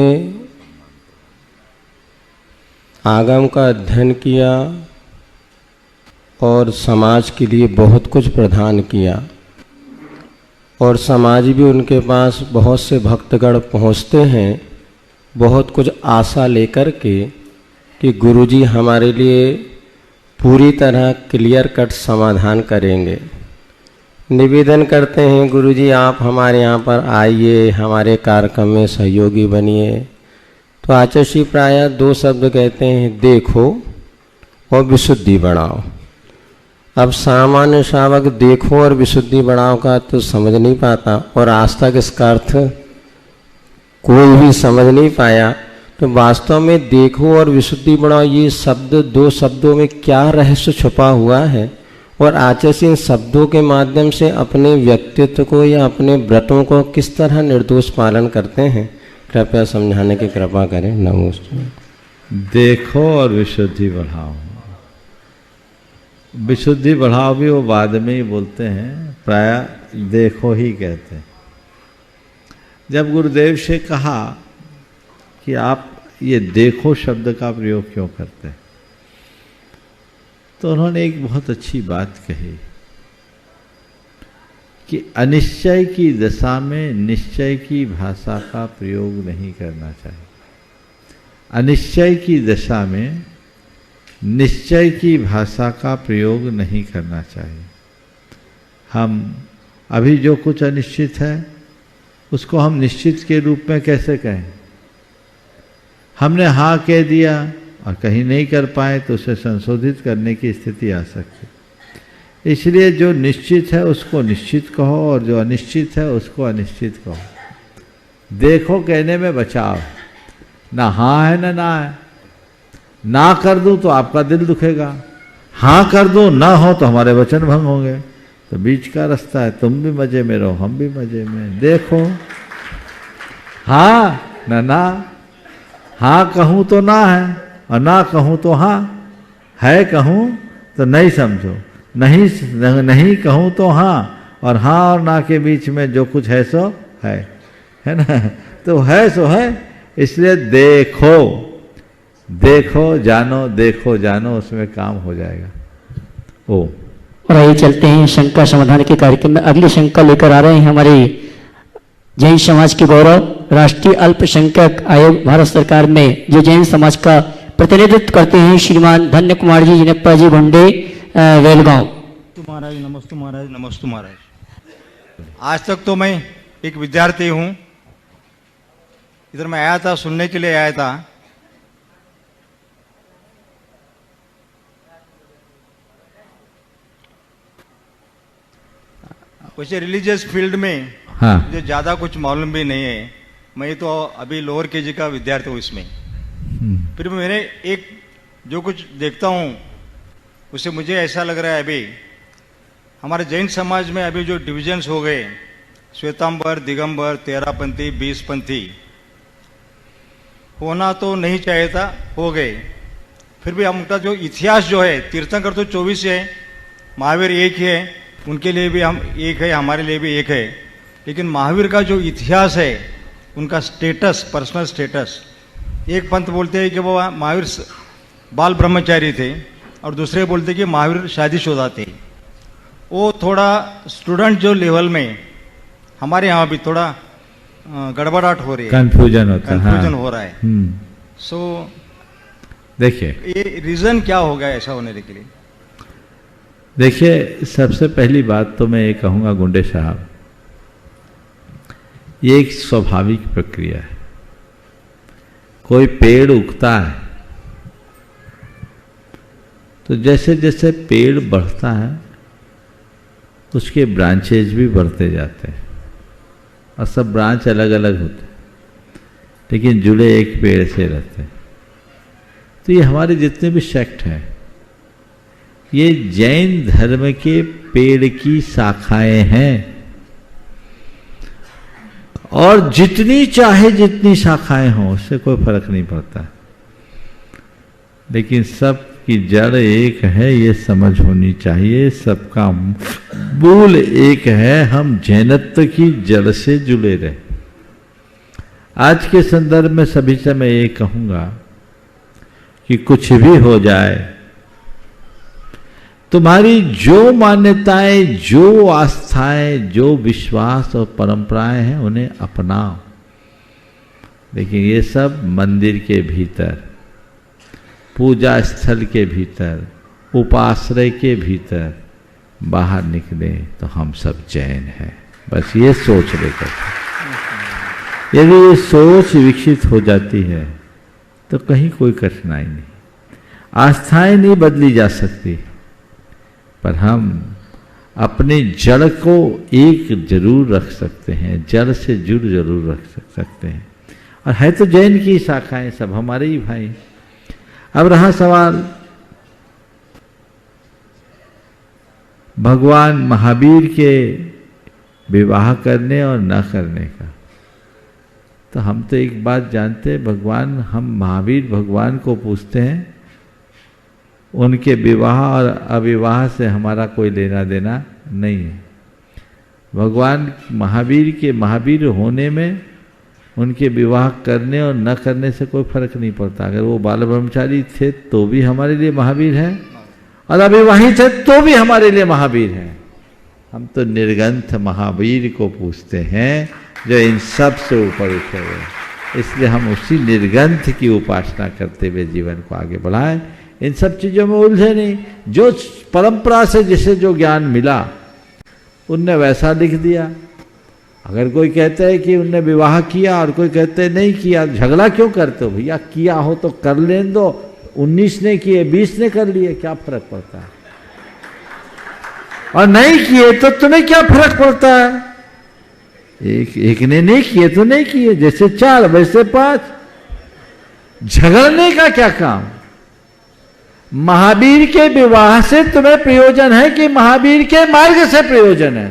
आगम का अध्ययन किया और समाज के लिए बहुत कुछ प्रदान किया, और समाज भी उनके पास बहुत से भक्तगण पहुँचते हैं बहुत कुछ आशा लेकर के कि गुरुजी हमारे लिए पूरी तरह क्लियर कट समाधान करेंगे। निवेदन करते हैं गुरुजी आप हमारे यहाँ पर आइए, हमारे कार्यक्रम में सहयोगी बनिए। तो आचार्य श्री प्रायः 2 शब्द कहते हैं, देखो और विशुद्धि बढ़ाओ। अब सामान्य श्रावक देखो और विशुद्धि बढ़ाओ का तो समझ नहीं पाता, और आज तक इसका अर्थ कोई भी समझ नहीं पाया। तो वास्तव में देखो और विशुद्धि बढ़ाओ ये शब्द 2 शब्दों में क्या रहस्य छुपा हुआ है, और आचार्य इन शब्दों के माध्यम से अपने व्यक्तित्व को या अपने व्रतों को किस तरह निर्दोष पालन करते हैं, कृपया समझाने की कृपा करें। नमस्ते। देखो और विशुद्धि बढ़ाओ। विशुद्धि बढ़ाओ भी वो बाद में ही बोलते हैं, प्रायः देखो ही कहते हैं। जब गुरुदेव से कहा कि आप ये देखो शब्द का प्रयोग क्यों करते हैं, तो उन्होंने एक बहुत अच्छी बात कही कि अनिश्चय की दशा में निश्चय की भाषा का प्रयोग नहीं करना चाहिए। अनिश्चय की दशा में निश्चय की भाषा का प्रयोग नहीं करना चाहिए। हम अभी जो कुछ अनिश्चित है उसको हम निश्चित के रूप में कैसे कहें? हमने हाँ कह दिया और कहीं नहीं कर पाए तो उसे संशोधित करने की स्थिति आ सकती। इसलिए जो निश्चित है उसको निश्चित कहो और जो अनिश्चित है उसको अनिश्चित कहो। देखो कहने में बचाव, ना हाँ है ना है। ना कर दूं तो आपका दिल दुखेगा, हाँ कर दूं ना हो तो हमारे वचन भंग होंगे। तो बीच का रास्ता है, तुम भी मजे में रहो हम भी मजे में। देखो हाँ ना, हाँ कहूँ तो ना है और ना कहूँ तो हाँ है, कहूँ तो नहीं समझो, नहीं कहूँ तो हाँ, और हाँ और ना के बीच में जो कुछ है सो है ना। तो है सो है, इसलिए देखो जानो उसमें काम हो जाएगा। ओ और आइए चलते हैं शंका समाधान के कार्यक्रम में। अगली शंका लेकर आ रहे हैं हमारे जैन समाज के गौरव, राष्ट्रीय अल्पसंख्यक आयोग भारत सरकार में जो जैन समाज का प्रतिनिधित्व करते हैं, श्रीमान धन्य कुमार जी जिनप्पा जी भंडे, वेलगांव। महाराज नमस्ते महाराज, नमस्ते महाराज। आज तक तो मैं एक विद्यार्थी हूँ, इधर मैं आया था सुनने के लिए आया था। वैसे रिलीजियस फील्ड में हाँ। मुझे ज़्यादा कुछ मालूम भी नहीं है, मैं तो अभी लोअर केजी का विद्यार्थी हूँ इसमें। फिर मैंने एक जो कुछ देखता हूँ उससे मुझे ऐसा लग रहा है अभी हमारे जैन समाज में अभी जो डिविजन्स हो गए, श्वेतांबर, दिगंबर, 13पंथी, 20पंथी, होना तो नहीं चाहिए था, हो गए। फिर भी उनका जो इतिहास जो है, तीर्थंकर तो 24 है, महावीर एक है, उनके लिए भी हम एक है, हमारे लिए भी एक है। लेकिन महावीर का जो इतिहास है, उनका स्टेटस, पर्सनल स्टेटस, एक पंथ बोलते हैं कि वो महावीर बाल ब्रह्मचारी थे और दूसरे बोलते कि महावीर शादीशुदा थे। वो थोड़ा स्टूडेंट जो लेवल में हमारे यहाँ भी थोड़ा गड़बड़ाहट हो रही है, कंफ्यूजन होता है, कंफ्यूजन हो रहा है। सो देखिए ये रीजन क्या होगा ऐसा होने के लिए? देखिए, सबसे पहली बात तो मैं ये कहूँगा गुंडे साहब, ये एक स्वाभाविक प्रक्रिया है। कोई पेड़ उगता है तो जैसे जैसे पेड़ बढ़ता है उसके ब्रांचेज भी बढ़ते जाते हैं और सब ब्रांच अलग अलग होते हैं, लेकिन जुड़े एक पेड़ से रहते हैं। तो ये हमारे जितने भी सेक्ट हैं, ये जैन धर्म के पेड़ की शाखाएं हैं और जितनी चाहे जितनी शाखाएं हों उससे कोई फर्क नहीं पड़ता, लेकिन सब की जड़ एक है, ये समझ होनी चाहिए। सबका मूल एक है, हम जैनत्व की जड़ से जुड़े रहे। आज के संदर्भ में सभी से मैं ये कहूँगा कि कुछ भी हो जाए, तुम्हारी जो मान्यताएं, जो आस्थाएं, जो विश्वास और परंपराएं हैं उन्हें अपनाओ, लेकिन ये सब मंदिर के भीतर, पूजा स्थल के भीतर, उपाश्रय के भीतर। बाहर निकले तो हम सब जैन हैं, बस ये सोच लेकर। यदि ये सोच विकसित हो जाती है तो कहीं कोई कठिनाई नहीं। आस्थाएं नहीं बदली जा सकती, पर हम अपने जड़ को एक जरूर रख सकते हैं, जड़ से जुड़ जरूर रख सकते हैं। और है तो जैन की शाखाएं, सब हमारे ही भाई। अब रहा सवाल भगवान महावीर के विवाह करने और न करने का, तो हम तो एक बात जानते हैं, भगवान, हम महावीर भगवान को पूछते हैं, उनके विवाह और अविवाह से हमारा कोई लेना देना नहीं है। भगवान महावीर के महावीर होने में उनके विवाह करने और न करने से कोई फर्क नहीं पड़ता। अगर वो बाल ब्रह्मचारी थे तो भी हमारे लिए महावीर हैं, और अविवाहित थे तो भी हमारे लिए महावीर हैं। हम तो निर्ग्रंथ महावीर को पूछते हैं जो इन सब से ऊपर उठे हुए, इसलिए हम उसी निर्ग्रंथ की उपासना करते हुए जीवन को आगे बढ़ाएं। इन सब चीज़ों में उलझे नहीं। जो परंपरा से जिसे जो ज्ञान मिला उनने वैसा लिख दिया। अगर कोई कहता है कि उनने विवाह किया और कोई कहते हैं नहीं किया, झगड़ा क्यों करते हो भैया? किया हो तो कर लेने दो। 19 ने किए, 20 ने कर लिए, क्या फर्क पड़ता है? और नहीं किए तो तुम्हें क्या फर्क पड़ता है? एक ने नहीं किए तो नहीं किए, जैसे 4 वैसे 5। झगड़ने का क्या काम? महावीर के विवाह से तुम्हें प्रयोजन है कि महावीर के मार्ग से प्रयोजन है?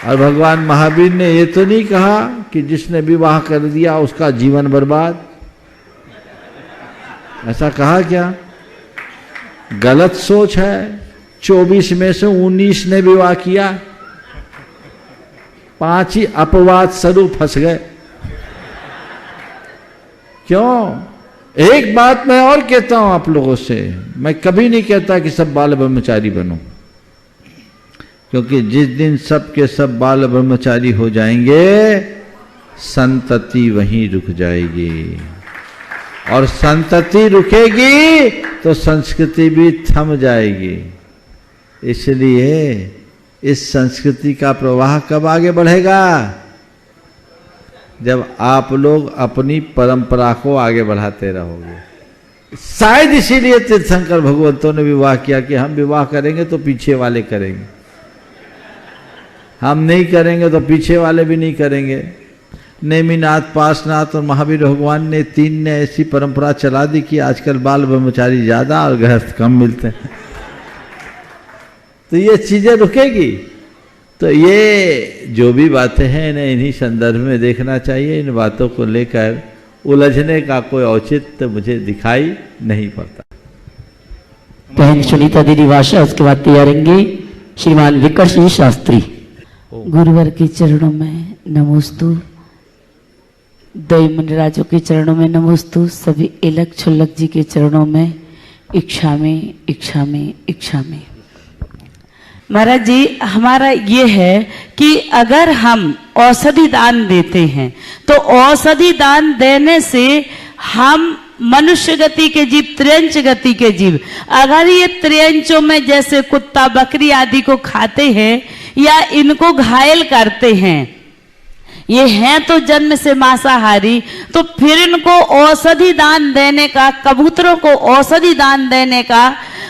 और भगवान महावीर ने ये तो नहीं कहा कि जिसने विवाह कर दिया उसका जीवन बर्बाद। ऐसा कहा क्या? गलत सोच है। 24 में से 19 ने विवाह किया, 5 ही अपवाद स्वरूप फंस गए। क्यों? एक बात मैं और कहता हूं आप लोगों से, मैं कभी नहीं कहता कि सब बाल ब्रह्मचारी बनो, क्योंकि जिस दिन सब के सब बाल ब्रह्मचारी हो जाएंगे संतति वहीं रुक जाएगी, और संतति रुकेगी तो संस्कृति भी थम जाएगी। इसलिए इस संस्कृति का प्रवाह कब आगे बढ़ेगा? जब आप लोग अपनी परंपरा को आगे बढ़ाते रहोगे। शायद इसीलिए तीर्थंकर भगवंतों ने विवाह किया कि हम विवाह करेंगे तो पीछे वाले करेंगे, हम नहीं करेंगे तो पीछे वाले भी नहीं करेंगे। नेमिनाथ, पासनाथ और महावीर भगवान ने 3 ने ऐसी परंपरा चला दी कि आजकल बाल ब्रह्मचारी ज्यादा और गृहस्थ कम मिलते हैं। तो ये चीजें रुकेगी। तो ये जो भी बातें हैं इन्हें इन्हीं संदर्भ में देखना चाहिए। इन बातों को लेकर उलझने का कोई औचित्य मुझे दिखाई नहीं पड़ता। बहन सुनीता दीदी भाषा, उसके बाद तैयारेंगे श्रीमान विकट सिंह शास्त्री। गुरुवर के चरणों में नमोस्तु, दई मुनिराजों के चरणों में नमोस्तु, सभी इलक छुल्लक जी के चरणों में इच्छा में इच्छा में इच्छा में। महाराज जी, हमारा ये है कि अगर हम औषधि दान देते हैं तो औषधि दान देने से हम मनुष्य गति के जीव, त्रियंच गति के जीव, अगर ये त्रियंचों में जैसे कुत्ता बकरी आदि को खाते हैं या इनको घायल करते हैं, ये हैं तो जन्म से मांसाहारी, तो फिर इनको औषधि दान देने का, कबूतरों को औषधि दान देने का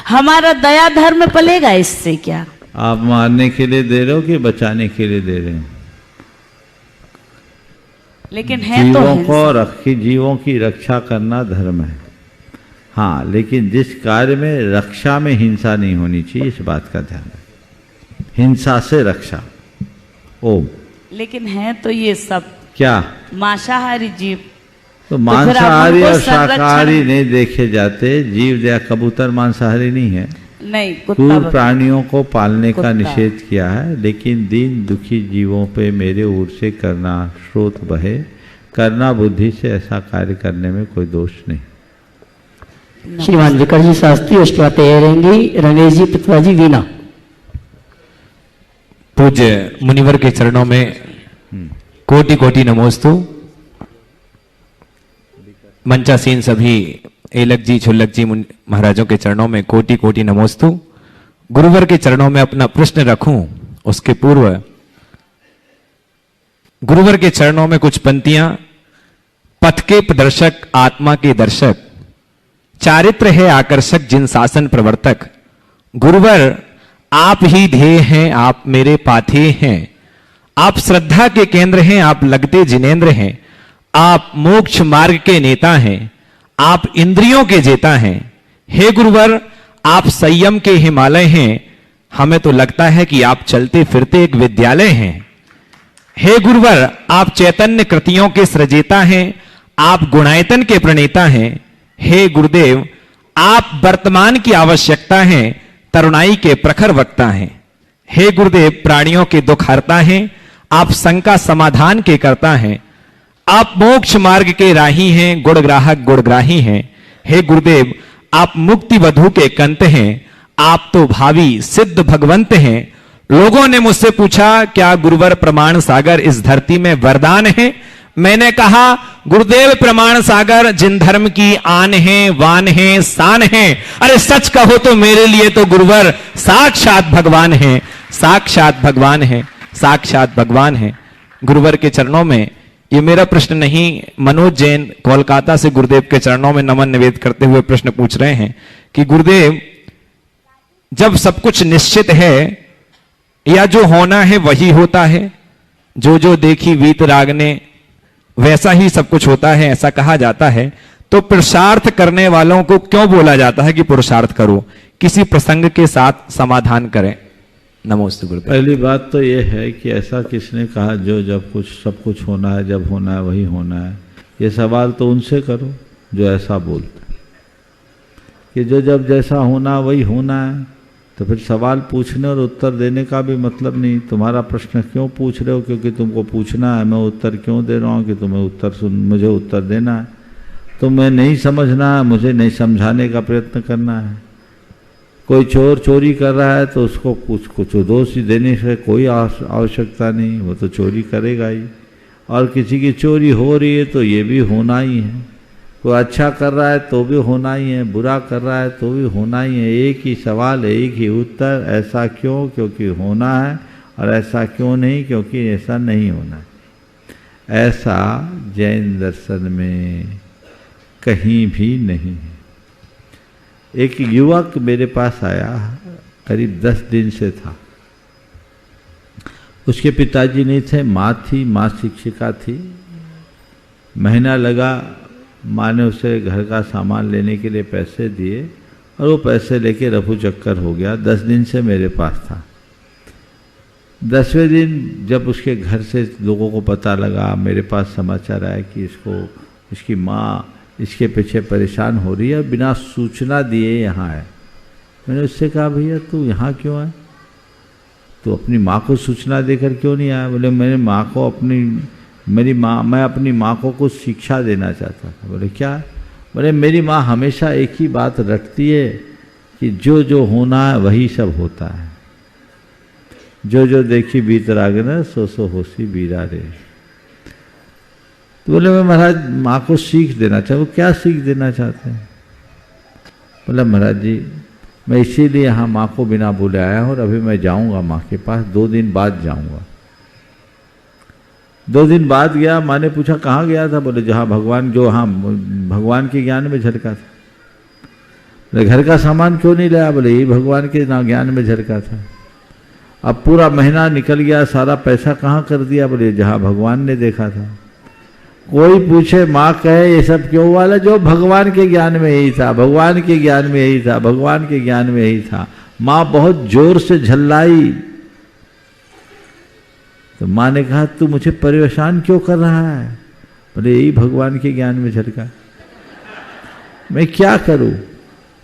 हमारा दया धर्म पलेगा इससे क्या? आप मारने के लिए दे रहे हो कि बचाने के लिए दे रहे हो? लेकिन है जीवों की रक्षा करना धर्म है। हाँ, लेकिन जिस कार्य में रक्षा में हिंसा नहीं होनी चाहिए, इस बात का ध्यान रखें। हिंसा से रक्षा। ओम। लेकिन है तो ये सब क्या मांसाहारी जीव, तो मांसाहारी और शाकाहारी नहीं देखे जाते। जीव दया कबूतर मांसाहारी नहीं है, नहीं, क्रूर प्राणियों को पालने का निषेध किया है, लेकिन दीन दुखी जीवों पे मेरे ओर से करना स्रोत बहे, करना बुद्धि से, ऐसा कार्य करने में कोई दोष नहीं। श्रीमान विकट जी शास्त्री, उसके बाद तैयारेंगी रमेश जी पितवा जी वीणा। पूज्य मुनिवर के चरणों में कोटि कोटि नमोस्तु। मंचासीन सभी एलक जी, छुल्लक जी महाराजों के चरणों में कोटि कोटि नमोस्तु। गुरुवर के चरणों में अपना प्रश्न रखूं उसके पूर्व गुरुवर के चरणों में कुछ पंक्तियां। पथ के प्रदर्शक, आत्मा के दर्शक, चारित्र है आकर्षक, जिन शासन प्रवर्तक। गुरुवर आप ही ध्येय हैं, आप मेरे पाथेय हैं, आप श्रद्धा के केंद्र हैं, आप लगते जिनेंद्र हैं, आप मोक्ष मार्ग के नेता हैं, आप इंद्रियों के जेता हैं। हे गुरुवर, आप संयम के हिमालय हैं, हमें तो लगता है कि आप चलते फिरते एक विद्यालय हैं। हे गुरुवर, आप चैतन्य कृतियों के सृजेता हैं, आप गुणायतन के प्रणेता हैं। हे गुरुदेव, आप वर्तमान की आवश्यकता हैं, तरुणाई के प्रखर वक्ता हैं। हे गुरुदेव, प्राणियों के दुख हरता हैं, आप शंका समाधान के करता हैं, आप मोक्ष मार्ग के राही हैं, गुणग्राहक गुणग्राही हैं। हे गुरुदेव, आप मुक्ति वधु के कंत हैं, आप तो भावी सिद्ध भगवंत हैं। लोगों ने मुझसे पूछा क्या गुरुवर प्रमाण सागर इस धरती में वरदान है? मैंने कहा गुरुदेव प्रमाण सागर जिन धर्म की आन है, वान है, शान है। अरे सच कहो तो मेरे लिए तो गुरुवर साक्षात भगवान है, साक्षात भगवान है, साक्षात भगवान है। गुरुवर के चरणों में ये मेरा प्रश्न नहीं, मनोज जैन कोलकाता से गुरुदेव के चरणों में नमन निवेद करते हुए प्रश्न पूछ रहे हैं कि गुरुदेव जब सब कुछ निश्चित है या जो होना है वही होता है, जो जो देखी वीत राग ने वैसा ही सब कुछ होता है, ऐसा कहा जाता है, तो पुरुषार्थ करने वालों को क्यों बोला जाता है कि पुरुषार्थ करो? किसी प्रसंग के साथ समाधान करें। नमोस्तु गुरुदेव। पहली बात तो ये है कि ऐसा किसने कहा जो जब कुछ सब कुछ होना है, जब होना है वही होना है? ये सवाल तो उनसे करो जो ऐसा बोलते हैं कि जो जब जैसा होना वही होना है। तो फिर सवाल पूछने और उत्तर देने का भी मतलब नहीं। तुम्हारा प्रश्न क्यों पूछ रहे हो? क्योंकि तुमको पूछना है। मैं उत्तर क्यों दे रहा हूँ? कि तुम्हें उत्तर मुझे उत्तर देना है। तुम्हें नहीं समझना है, मुझे नहीं समझाने का प्रयत्न करना है। कोई चोर चोरी कर रहा है तो उसको कुछ दोष देने से कोई आवश्यकता नहीं, वो तो चोरी करेगा ही। और किसी की चोरी हो रही है तो ये भी होना ही है। कोई अच्छा कर रहा है तो भी होना ही है, बुरा कर रहा है तो भी होना ही है। एक ही सवाल, एक ही उत्तर। ऐसा क्यों? क्योंकि होना है। और ऐसा क्यों नहीं? क्योंकि ऐसा नहीं होना है। ऐसा जैन दर्शन में कहीं भी नहीं है। एक युवक मेरे पास आया, करीब 10 दिन से था। उसके पिताजी नहीं थे, माँ थी, माँ शिक्षिका थी। महीना लगा, माँ ने उसे घर का सामान लेने के लिए पैसे दिए और वो पैसे लेके रफू चक्कर हो गया। 10 दिन से मेरे पास था। 10वें दिन जब उसके घर से लोगों को पता लगा, मेरे पास समाचार आया कि इसकी माँ इसके पीछे परेशान हो रही है, बिना सूचना दिए यहाँ है। मैंने उससे कहा, भैया तू यहाँ क्यों है? तो अपनी माँ को सूचना देकर क्यों नहीं आया? बोले मैं अपनी माँ को कुछ शिक्षा देना चाहता था। बोले क्या? बोले मेरी माँ हमेशा एक ही बात रटती है कि जो जो होना है वही सब होता है। जो जो देखी बीत राग न सो सो होसी बीरा रे। तो बोले मैं महाराज माँ को सीख देना चाहूँ। क्या सीख देना चाहते हैं? बोला महाराज जी मैं इसीलिए यहाँ माँ को बिना बुलाए आया हूँ और अभी मैं जाऊँगा माँ के पास, 2 दिन बाद जाऊँगा। 2 दिन बाद गया। माँ ने पूछा कहाँ गया था? बोले जहाँ भगवान, जो हाँ भगवान के ज्ञान में झलका था। बोले घर का सामान क्यों नहीं लाया? बोले यही भगवान के ज्ञान में झलका था। अब पूरा महीना निकल गया, सारा पैसा कहाँ कर दिया? बोले जहाँ भगवान ने देखा था। कोई पूछे, माँ कहे ये सब क्यों वाला? जो भगवान के ज्ञान में यही था, भगवान के ज्ञान में यही था, भगवान के ज्ञान में यही था। माँ बहुत जोर से झल्लाई। तो माँ ने कहा तू मुझे परेशान क्यों कर रहा है? बोले यही भगवान के ज्ञान में झलका। मैं क्या करूं?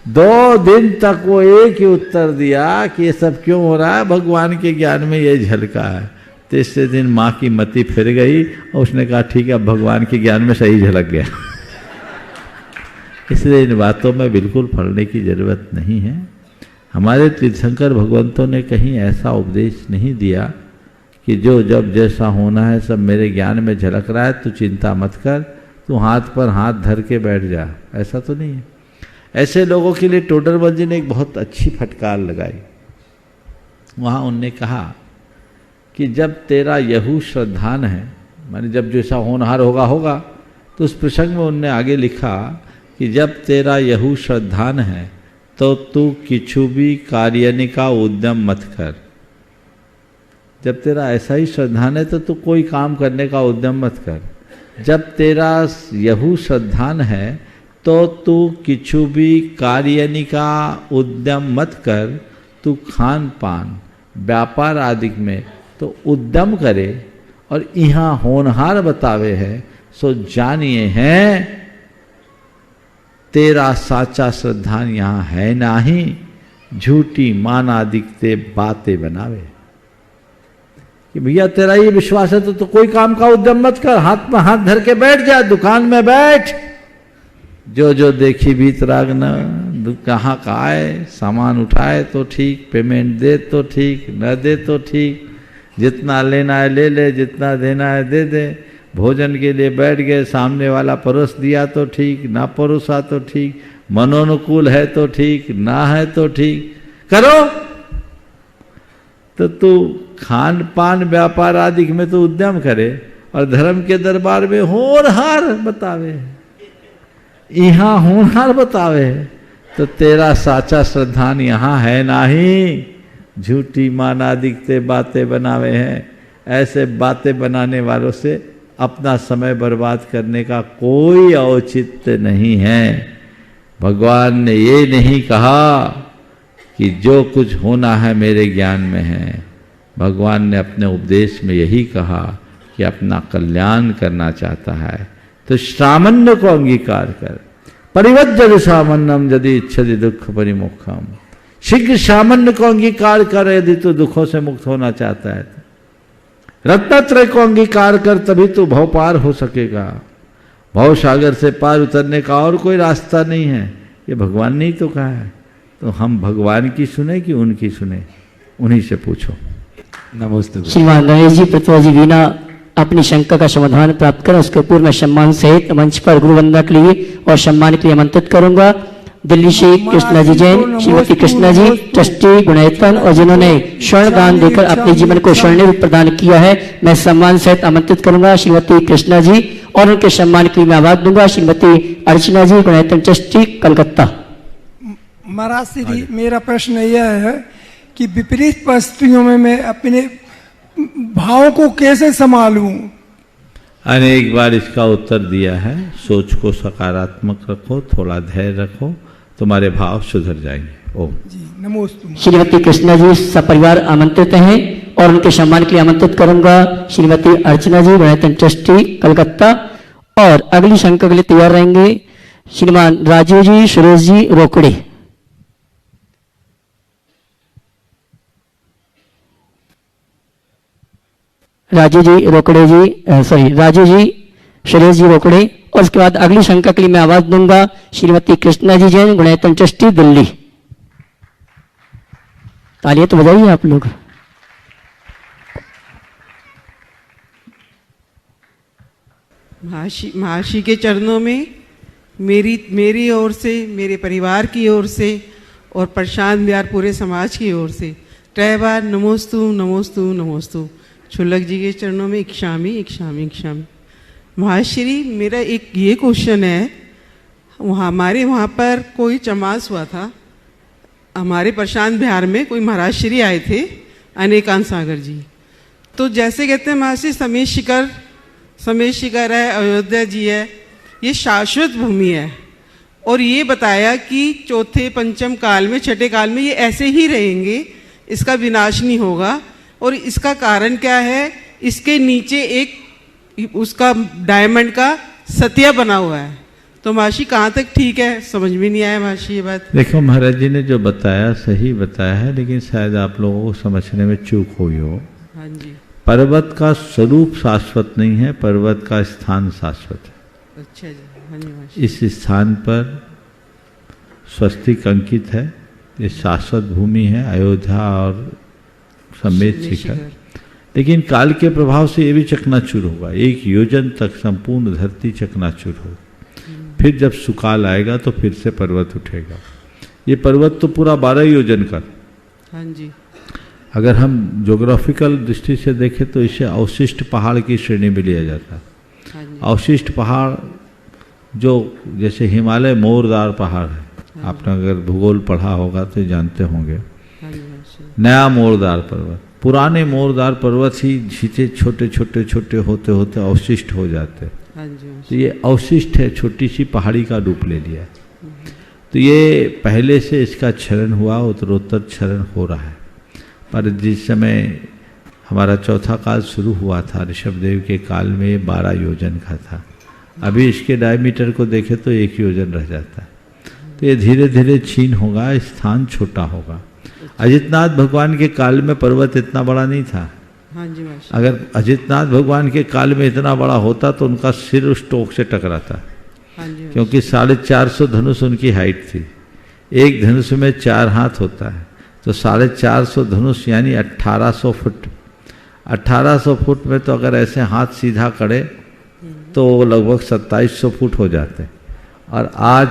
2 दिन तक वो एक ही उत्तर दिया कि ये सब क्यों हो रहा है? भगवान के ज्ञान में ये झलका है। तीसरे दिन माँ की मति फिर गई और उसने कहा ठीक है अब भगवान के ज्ञान में सही झलक गया। इसलिए इन बातों में बिल्कुल पढ़ने की जरूरत नहीं है। हमारे तीर्थंकर भगवंतों ने कहीं ऐसा उपदेश नहीं दिया कि जो जब जैसा होना है सब मेरे ज्ञान में झलक रहा है, तू चिंता मत कर, तू हाथ पर हाथ धर के बैठ जा। ऐसा तो नहीं है। ऐसे लोगों के लिए टोडरमल जी ने एक बहुत अच्छी फटकार लगाई। वहाँ उनने कहा कि जब तेरा यहू श्रद्धान है, माने जब जैसा होनहार होगा, तो उस प्रसंग में उनने आगे लिखा कि जब तेरा यहू श्रद्धान है तो तू किछु भी कार्यनि का उद्यम मत कर। जब तेरा ऐसा ही श्रद्धान है तो तू कोई काम करने का उद्यम मत कर। जब तेरा यहू श्रद्धान है तो तू किछु भी कार्यनि का उद्यम मत कर। तू खान पान व्यापार आदि में तो उद्यम करे और यहाँ होनहार बतावे है सो जानिए हैं तेरा साचा श्रद्धान यहाँ है नाही, झूठी मानादिकते बातें बनावे। कि भैया तेरा ये विश्वास है तो कोई काम का उद्यम मत कर, हाथ में हाथ धर के बैठ जा, दुकान में बैठ, जो जो देखी बीत राग न, कहाँ का आए, सामान उठाए तो ठीक, पेमेंट दे तो ठीक, न दे तो ठीक, जितना लेना है ले ले, जितना देना है दे दे। भोजन के लिए बैठ गए, सामने वाला परोस दिया तो ठीक, ना परोसा तो ठीक, मनोनुकूल है तो ठीक, ना है तो ठीक, करो। तो तू खान पान व्यापार आदि में तो उद्यम करे और धर्म के दरबार में होनहार बतावे, यहाँ होनहार बतावे। तो तेरा साचा श्रद्धान यहाँ है नहीं। झूठी माना दिखते बातें बनावे हैं। ऐसे बातें बनाने वालों से अपना समय बर्बाद करने का कोई औचित्य नहीं है। भगवान ने ये नहीं कहा कि जो कुछ होना है मेरे ज्ञान में है। भगवान ने अपने उपदेश में यही कहा कि अपना कल्याण करना चाहता है तो सामान्य को अंगीकार कर। परिवज्जन सामान्यम यदि इच्छति दुख परिमुखम। शीघ्र सामान्य को अंगीकार कर यदि तू दुखों से मुक्त होना चाहता है। रत्नत्रय को अंगीकार कर तभी तो भव पार हो सकेगा। भव सागर से पार उतरने का और कोई रास्ता नहीं है, ये भगवान ने ही तो कहा है। तो हम भगवान की सुने कि उनकी सुने, उन्हीं से पूछो। नमस्ते। श्रीमान गणेश जी प्रतिभा जी वीणा अपनी शंका का समाधान प्राप्त कर उसके पूर्व में सम्मान सहित मंच पर गुरु वंदना के लिए और सम्मान के लिए आमंत्रित करूंगा। दिल्ली से कृष्णा जी जैन, श्रीमती कृष्णा जी ट्रस्टी गुणायतन और जिन्होंने स्वर्ण दान देकर अपने जीवन को स्वर्ण रूप प्रदान किया है, मैं सम्मान सहित आमंत्रित करूंगा श्रीमती कृष्णा जी और उनके सम्मान के लिए मैं आवाज दूंगा श्रीमती अर्चना जी गुणायतन ट्रस्टी कलकत्ता। महाराज श्री, मेरा प्रश्न यह है कि विपरीत परिस्थितियों में मैं अपने भाव को कैसे संभालूं? अनेक बार इसका उत्तर दिया है। सोच को सकारात्मक रखो, थोड़ा धैर्य रखो, तुम्हारे भाव सुधर जाएंगे। ओम नमोस्तु। श्रीमती कृष्णा जी सपरिवार आमंत्रित हैं और उनके सम्मान के लिए आमंत्रित करूंगा श्रीमती अर्चना जी गुणायतन ट्रस्टी कलकत्ता। और अगली शंका के लिए तैयार रहेंगे श्रीमान राजू जी सुरेश जी रोकड़े। राजू जी रोकड़े जी राजू जी सुरेश जी रोकड़े। और उसके बाद अगली शंका के लिए मैं आवाज दूंगा श्रीमती कृष्णा जी जैन गुणायतन ट्रस्टी दिल्ली। तालियां तो बजाइए आप लोग। महर्षि के चरणों में मेरी ओर से, मेरे परिवार की ओर से और प्रशांत बिहार पूरे समाज की ओर से त्रै बार नमोस्तु नमोस्तु नमोस्तु। क्षुल्लक जी के चरणों में इक्षामी इक्षामी इक्षामी। महर्षि, मेरा एक ये क्वेश्चन है, हमारे वहाँ पर कोई चमास हुआ था। हमारे प्रशांत बिहार में कोई महाराज श्री आए थे, अनेकांत सागर जी। तो जैसे कहते हैं महर्षि समेत शिखर है, अयोध्या जी है, ये शाश्वत भूमि है। और ये बताया कि चौथे पंचम काल में, छठे काल में ये ऐसे ही रहेंगे, इसका विनाश नहीं होगा। और इसका कारण क्या है? इसके नीचे एक उसका डायमंड का सतिया बना हुआ है। तो महर्षि कहाँ तक ठीक है? समझ में नहीं आया महर्षि ये बात। देखो, महाराज जी ने जो बताया सही बताया है, लेकिन शायद आप लोगों को समझने में चूक हुई हो। हाँ जी। पर्वत का स्वरूप शाश्वत नहीं है, पर्वत का स्थान शाश्वत है। अच्छा जी। हाँ जी महर्षि। इस स्थान पर स्वस्तिक अंकित है। ये शाश्वत भूमि है, अयोध्या और समेत शिखर। लेकिन काल के प्रभाव से ये भी चकनाचूर होगा। 1 योजन तक संपूर्ण धरती चकनाचूर होगी। फिर जब सुकाल आएगा तो फिर से पर्वत उठेगा। ये पर्वत तो पूरा 12 योजन का। हाँ जी। अगर हम ज्योग्राफिकल दृष्टि से देखें तो इसे अवशिष्ट पहाड़ की श्रेणी में लिया जाता है। हाँ जी। अवशिष्ट पहाड़ जो जैसे हिमालय मोरदार पहाड़ है। हाँ, आपने अगर भूगोल पढ़ा होगा तो जानते होंगे। हाँ, नया मोरदार पर्वत, पुराने मोरदार पर्वत ही झीचे छोटे छोटे छोटे होते होते अवशिष्ट हो जाते। हाँ जी। तो ये अवशिष्ट है, छोटी सी पहाड़ी का रूप ले लिया। तो ये पहले से इसका क्षरण हुआ, उत्तरोत्तर क्षरण हो रहा है। पर जिस समय हमारा चौथा काल शुरू हुआ था ऋषभदेव के काल में 12 योजन का था। अभी इसके डायमीटर को देखें तो 1 योजन रह जाता है। तो ये धीरे धीरे क्षीण होगा, स्थान छोटा होगा। अजितनाथ भगवान के काल में पर्वत इतना बड़ा नहीं था। हाँ जी। अगर अजितनाथ भगवान के काल में इतना बड़ा होता तो उनका सिर उस टोक से टकराता। हाँ जी। क्योंकि 450 धनुष उनकी हाइट थी। एक धनुष में 4 हाथ होता है, तो 450 धनुष यानी 1800 फुट। 1800 फुट में तो अगर ऐसे हाथ सीधा करे तो लगभग 2700 फुट हो जाते। और आज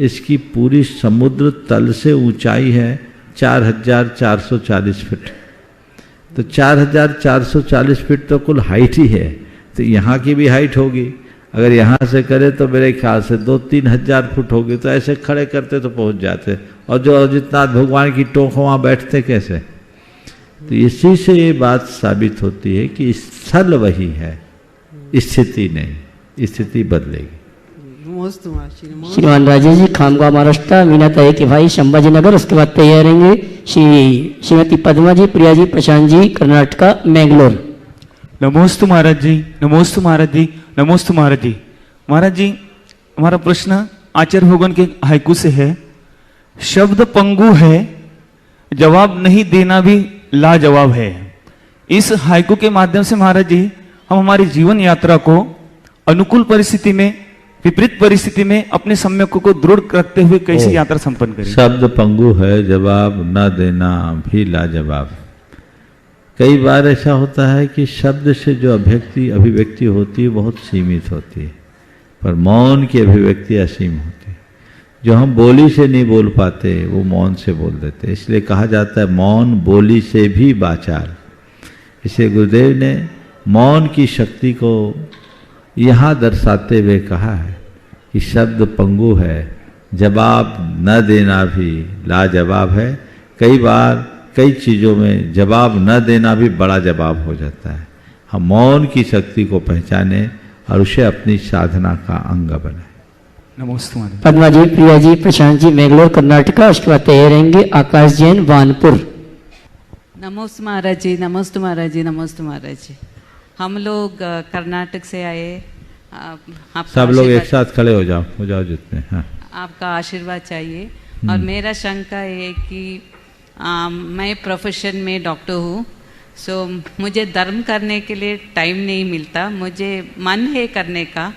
इसकी पूरी समुद्र तल से ऊंचाई है 4440 फीट। तो 4440 फीट तो कुल हाइट ही है। तो यहाँ की भी हाइट होगी। अगर यहाँ से करे तो मेरे ख्याल से 2-3 हज़ार फुट होगी, तो ऐसे खड़े करते तो पहुँच जाते। और जो अजितनाथ भगवान की टोक वहाँ बैठते कैसे? तो इसी से ये बात साबित होती है कि स्थल वही है, स्थिति नहीं, स्थिति बदलेगी। श्रीमान राजेश जी, खामगांव महाराष्ट्र, मीनाताई के भाई संभाजीनगर। उसके बाद तैयार रहेंगे श्रीमती पद्मा जी, प्रिया जी, प्रशांत जी, कर्नाटका, मैंगलोर। नमोस्तु महाराज जी, नमोस्तु महाराज जी, नमोस्तु महाराज जी। महाराज जी, हमारा प्रश्न आचार्य भगवान के हाइकू से है। शब्द पंगु है, जवाब नहीं देना भी लाजवाब है। इस हाइकू के माध्यम से महाराज जी हम हमारी जीवन यात्रा को अनुकूल परिस्थिति में, विपरीत परिस्थिति में अपने सम्यक को दृढ़ रखते हुए कैसे यात्रा संपन्न करें? शब्द पंगु है, जवाब न देना भी लाजवाब। कई बार ऐसा होता है कि शब्द से जो अभिव्यक्ति होती है बहुत सीमित होती है, पर मौन की अभिव्यक्ति असीम होती है। जो हम बोली से नहीं बोल पाते वो मौन से बोल देते। इसलिए कहा जाता है मौन बोली से भी बाचार। इसलिए गुरुदेव ने मौन की शक्ति को यहाँ दर्शाते हुए कहा है कि शब्द पंगु है, जवाब न देना भी लाजवाब है। कई बार कई चीज़ों में जवाब न देना भी बड़ा जवाब हो जाता है। हम मौन की शक्ति को पहचाने और उसे अपनी साधना का अंग बनाए। नमस्ते महाराज। पद्मा जी, प्रिया जी, प्रशांत जी, मैंगलोर, कर्नाटका। उसके बाद तैयार रहेंगे आकाश जैन, वानपुर। नमस्ते महाराज जी, नमस्ते महाराज जी, नमस्ते महाराज जी। हम लोग कर्नाटक से आए। सब लोग एक साथ खड़े हो जाओ जितने। हाँ, आपका आशीर्वाद चाहिए। और मेरा शंका है कि मैं प्रोफेशन में डॉक्टर हूँ, सो मुझे धर्म करने के लिए टाइम नहीं मिलता। मुझे मन है करने का,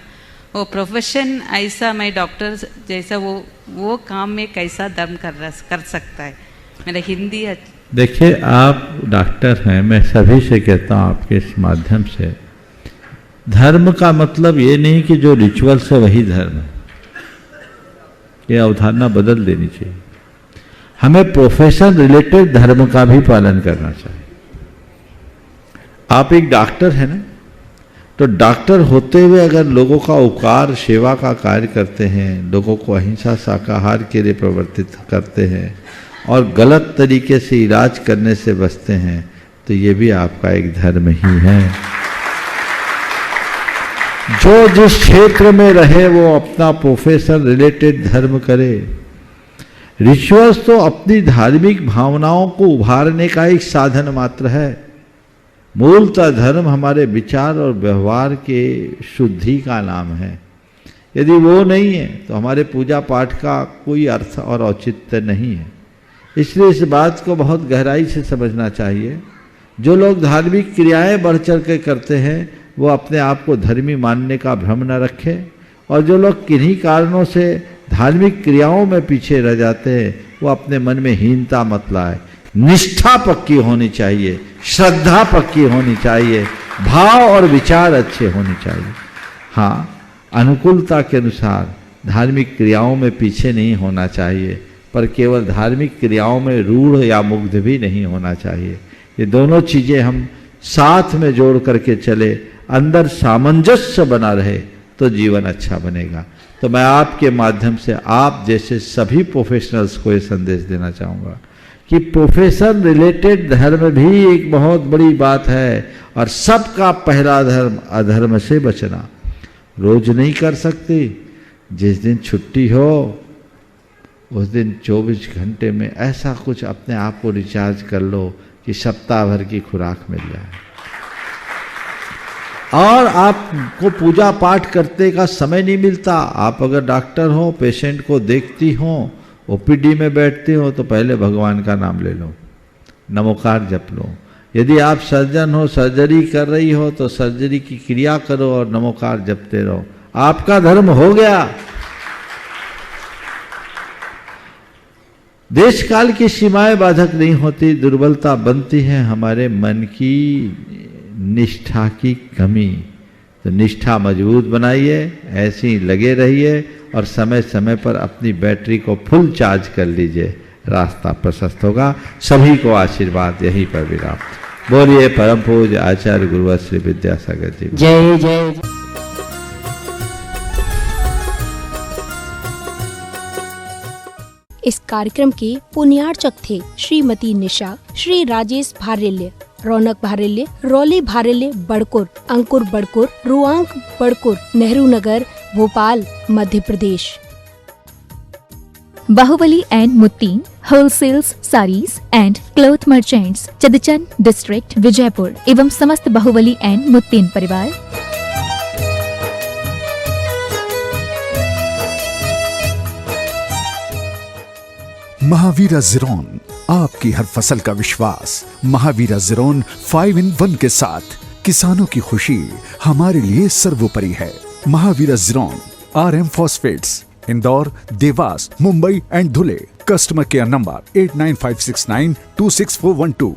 वो प्रोफेशन ऐसा, मैं डॉक्टर जैसा वो काम में कैसा धर्म कर सकता है? मेरा हिंदी देखिए, आप डॉक्टर हैं, मैं सभी से कहता हूँ आपके इस माध्यम से, धर्म का मतलब ये नहीं कि जो रिचुअल्स है वही धर्म है। ये अवधारणा बदल देनी चाहिए। हमें प्रोफेशन रिलेटेड धर्म का भी पालन करना चाहिए। आप एक डॉक्टर है ना, तो डॉक्टर होते हुए अगर लोगों का उपकार सेवा का कार्य करते हैं, लोगों को अहिंसा शाकाहार के लिए प्रवर्तित करते हैं और गलत तरीके से इलाज करने से बचते हैं, तो ये भी आपका एक धर्म ही है। जो जिस क्षेत्र में रहे वो अपना प्रोफेशन रिलेटेड धर्म करे। रिचुअल्स तो अपनी धार्मिक भावनाओं को उभारने का एक साधन मात्र है। मूलतः धर्म हमारे विचार और व्यवहार के शुद्धि का नाम है। यदि वो नहीं है तो हमारे पूजा पाठ का कोई अर्थ और औचित्य नहीं है। इसलिए इस बात को बहुत गहराई से समझना चाहिए। जो लोग धार्मिक क्रियाएं बढ़ चढ़ के करते हैं वो अपने आप को धर्मी मानने का भ्रम न रखें, और जो लोग किन्हीं कारणों से धार्मिक क्रियाओं में पीछे रह जाते हैं वो अपने मन में हीनता मत लाए। निष्ठा पक्की होनी चाहिए, श्रद्धा पक्की होनी चाहिए, भाव और विचार अच्छे होने चाहिए। हाँ, अनुकूलता के अनुसार धार्मिक क्रियाओं में पीछे नहीं होना चाहिए, पर केवल धार्मिक क्रियाओं में रूढ़ या मुग्ध भी नहीं होना चाहिए। ये दोनों चीज़ें हम साथ में जोड़ करके चले, अंदर सामंजस्य बना रहे तो जीवन अच्छा बनेगा। तो मैं आपके माध्यम से आप जैसे सभी प्रोफेशनल्स को ये संदेश देना चाहूँगा कि प्रोफेशन रिलेटेड धर्म भी एक बहुत बड़ी बात है, और सबका पहला धर्म अधर्म से बचना। रोज नहीं कर सकते, जिस दिन छुट्टी हो उस दिन 24 घंटे में ऐसा कुछ अपने आप को रिचार्ज कर लो कि सप्ताह भर की खुराक मिल जाए। और आपको पूजा पाठ करने का समय नहीं मिलता। आप अगर डॉक्टर हो, पेशेंट को देखती हो, ओपीडी में बैठते हो, तो पहले भगवान का नाम ले लो, नमोकार जप लो। यदि आप सर्जन हो, सर्जरी कर रही हो, तो सर्जरी की क्रिया करो और नमोकार जपते रहो। आपका धर्म हो गया। देश काल की सीमाएं बाधक नहीं होती, दुर्बलता बनती है हमारे मन की निष्ठा की कमी। तो निष्ठा मजबूत बनाइए, ऐसे ही लगे रहिए और समय समय पर अपनी बैटरी को फुल चार्ज कर लीजिए, रास्ता प्रशस्त होगा। सभी को आशीर्वाद यहीं पर विराम। बोलिए परम पूज्य आचार्य गुरुवर श्री विद्यासागर जी। जय जय। इस कार्यक्रम के पुण्यार्चक थे Shrimati Nisha, Shri Rajesh Bharelya, Raunak Bharelya, Rauli Bharelya Badkur, Ankur Badkur, Ruank Badkur, Nehru Nagar, Bhopal, Madhya Pradesh. Bahubali and Muttin wholesales saris and cloth merchants, Chadchan district, Vijaypur एवं समस्त बाहुबली एंड मुत्तीन परिवार। महावीरा ज़ीरोन, आपकी हर फसल का विश्वास। महावीरा ज़ीरोन 5-in-1 के साथ किसानों की खुशी हमारे लिए सर्वोपरि है। महावीरा ज़ीरोन RM phosphates, Indore, Dewas, Mumbai and Dhule. Customer care number 8956926412।